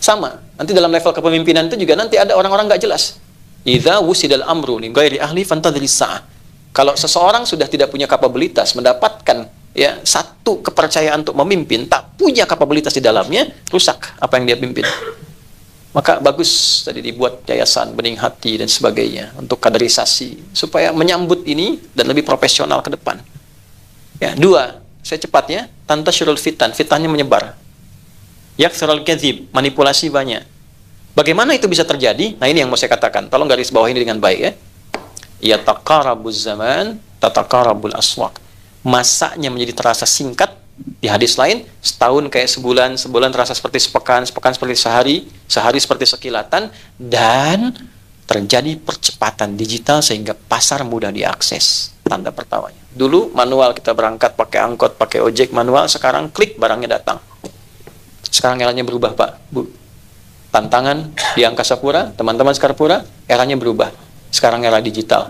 Sama, nanti dalam level kepemimpinan itu juga nanti ada orang-orang nggak jelas. Idza wusidal amru li ghairi ahli fantadhilis sa'ah. Kalau seseorang sudah tidak punya kapabilitas mendapatkan ya satu kepercayaan untuk memimpin, tak punya kapabilitas di dalamnya, rusak apa yang dia pimpin. Maka bagus tadi dibuat yayasan bening hati dan sebagainya untuk kaderisasi supaya menyambut ini dan lebih profesional ke depan. Ya, dua, saya cepatnya, tantashirul fitan, fitnahnya menyebar. Yaktsirul kadzib, manipulasi banyak. Bagaimana itu bisa terjadi? Nah, ini yang mau saya katakan. Tolong garis bawah ini dengan baik ya. Yataqarabuz zaman, tataqarabul aswaq. Masanya menjadi terasa singkat. Di hadis lain, setahun kayak sebulan, sebulan terasa seperti sepekan, sepekan seperti sehari, sehari seperti sekilatan, dan terjadi percepatan digital sehingga pasar mudah diakses. Tanda pertamanya. Dulu manual, kita berangkat pakai angkot, pakai ojek manual, sekarang klik barangnya datang. Sekarang eranya berubah, Pak, Bu. Tantangan di Angkasa Pura, teman-teman Skarpura, eranya berubah. Sekarang era digital,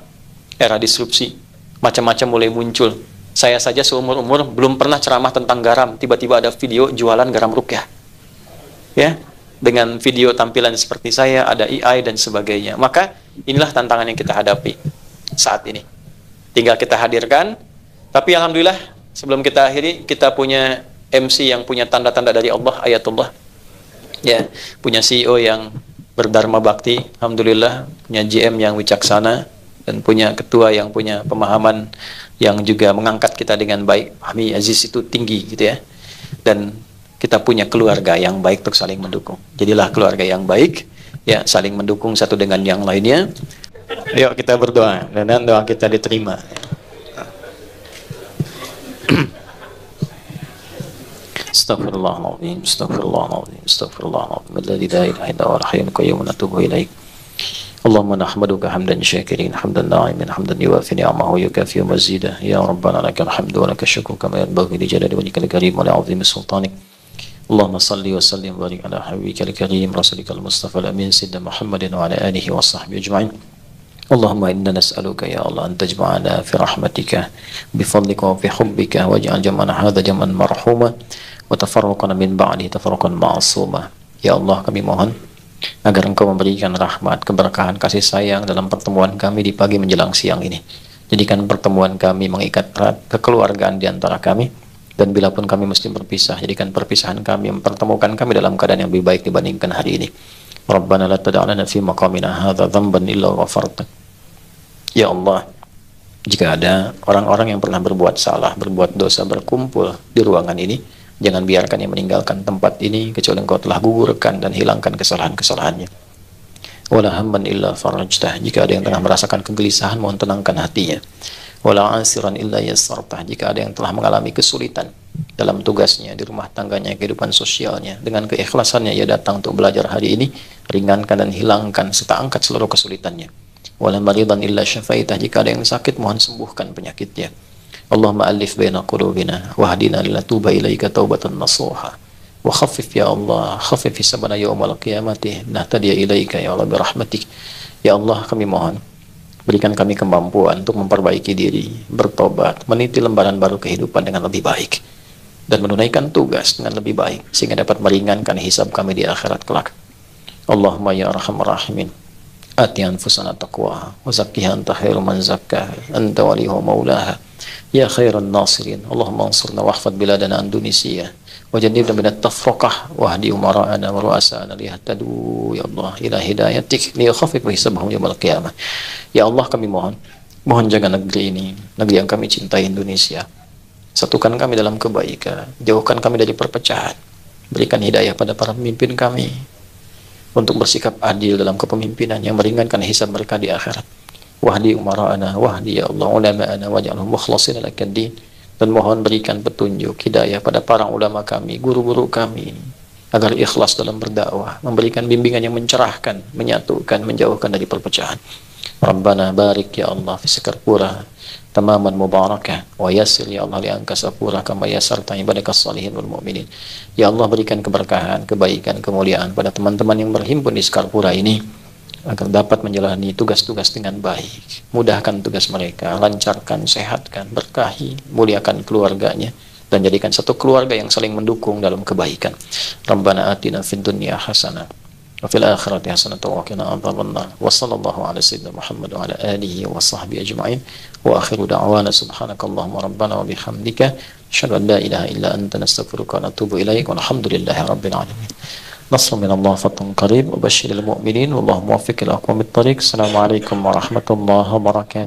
era disrupsi, macam-macam mulai muncul. Saya saja seumur-umur belum pernah ceramah tentang garam, tiba-tiba ada video jualan garam rukyah. Ya, dengan video tampilan seperti saya, ada AI dan sebagainya. Maka inilah tantangan yang kita hadapi saat ini. Tinggal kita hadirkan, tapi alhamdulillah sebelum kita akhiri, kita punya MC yang punya tanda-tanda dari Allah, ayatullah. Ya, punya CEO yang berdharma bakti, alhamdulillah, punya GM yang wicaksana, dan punya ketua yang punya pemahaman yang juga mengangkat kita dengan baik. Fahmi Aziz itu tinggi gitu ya. Dan kita punya keluarga yang baik untuk saling mendukung. Jadilah keluarga yang baik, ya, saling mendukung satu dengan yang lainnya. Ayo kita berdoa, dan doa kita diterima. Astaghfirullahaladzim, astaghfirullahaladzim, astaghfirullahaladzim, alladzi la ilaha illa huwal hayyul qayyum, natubu ilaik. Allahumma nahmaduka hamdan syakirin, hamdan na'imin, hamdan yuwafi ni'amahu yukafi mazidah. Ya Rabbana lakal hamdu wa lakal syukru kama yanbaghi li jalali wajhikal karim wa li 'azimi sultanik. Allahumma salli wa sallim wa barik ala habibikal karim rasulikal mustafa al-amin sayyidina Muhammadin wa ala alihi wa sahbihi ajma'in. Allahumma inna nas'aluka ya Allah an tajma'ana fi rahmatika bi fadlika wa fi hubbika waj'al jam'ana hadha jam'an marhuma wa tafarruqana min ba'dihi tafarruqan ma'suma. Ya Allah, kami mohon agar Engkau memberikan rahmat, keberkahan, kasih sayang dalam pertemuan kami di pagi menjelang siang ini. Jadikan pertemuan kami mengikat erat kekeluargaan di antara kami, dan bila pun kami mesti berpisah, jadikan perpisahan kami mempertemukan kami dalam keadaan yang lebih baik dibandingkan hari ini. Rabbana la tada'lana fi maqamina hadza dhanban illa ghafarta. Ya Allah, jika ada orang-orang yang pernah berbuat salah, berbuat dosa, berkumpul di ruangan ini, jangan biarkan yang meninggalkan tempat ini kecuali Engkau telah gugurkan dan hilangkan kesalahan-kesalahannya. Wala hamman illa farajtah, jika ada yang tengah merasakan kegelisahan, mohon tenangkan hatinya. Wala ansiran illa yassartah, jika ada yang telah mengalami kesulitan dalam tugasnya, di rumah tangganya, kehidupan sosialnya, dengan keikhlasannya ia datang untuk belajar hari ini, ringankan dan hilangkan serta angkat seluruh kesulitannya. Wala maridan illa syafaitah, jika ada yang sakit, mohon sembuhkan penyakitnya. Allahumma alif baina qulubina wahdina lila tuba ilaika taubatan nasuha wa khaffif ya Allah, khaffif hisabana yawmal qiyamati nahtadiya ilaika ya Allah birahmatik. Ya Allah, kami mohon berikan kami kemampuan untuk memperbaiki diri, bertobat, meniti lembaran baru kehidupan dengan lebih baik, dan menunaikan tugas dengan lebih baik sehingga dapat meringankan hisab kami di akhirat kelak. Allahumma ya arhamar rahimin, ati anfusana taqwaha wa zakkiha anta khairu man zakkaha anta waliyuha maulaha ya khairan nasirin. Allahumma ansurna wahfad biladana Indonesia wa jannibna minat tafraqah wahdi umara'ana wa ru'asana liyahtadu ya Allah ila hidayatik liyakhafif hisabahum yawmal qiyamah. Ya Allah, kami mohon jaga negeri ini, negeri yang kami cintai, Indonesia. Satukan kami dalam kebaikan, jauhkan kami dari perpecahan, berikan hidayah pada para pemimpin kami untuk bersikap adil dalam kepemimpinan yang meringankan hisab mereka di akhirat. Wahdi umara'ana, wahdi ya Allah ulama'ana waj'alhum mukhlasin lakad din. Dan mohon berikan petunjuk hidayah pada para ulama kami, guru-guru kami, agar ikhlas dalam berdakwah, memberikan bimbingan yang mencerahkan, menyatukan, menjauhkan dari perpecahan. Rabbana barik ya Allah fi Skarpura tamaman mubarakah wa yassir ya Allah li Angkasa Pura kama yassarta ibadakas salihin wal mu'minin. Ya Allah, berikan keberkahan, kebaikan, kemuliaan pada teman-teman yang berhimpun di Skarpura ini agar dapat menjalani tugas-tugas dengan baik. Mudahkan tugas mereka, lancarkan, sehatkan, berkahi, muliakan keluarganya, dan jadikan satu keluarga yang saling mendukung dalam kebaikan. Rabbana atina fid dunya hasanah wa fil akhirati hasanatan wa qina adzabannar. Wa sallallahu ala sayyidina Muhammad wa ala alihi wa sahbihi ajma'in. Wa akhiru da'wana subhanakallahumma rabbana wa bihamdika asyhadu an la ilaha illa anta nastaghfiruka wa natubu ilaik. Walhamdulillahi rabbil alamin. Nasrun minallah fathun qarib wa basyiril mu'minin wallahu muwaffiq ila aqwamit thariq. Assalamualaikum warahmatullahi wabarakatuh.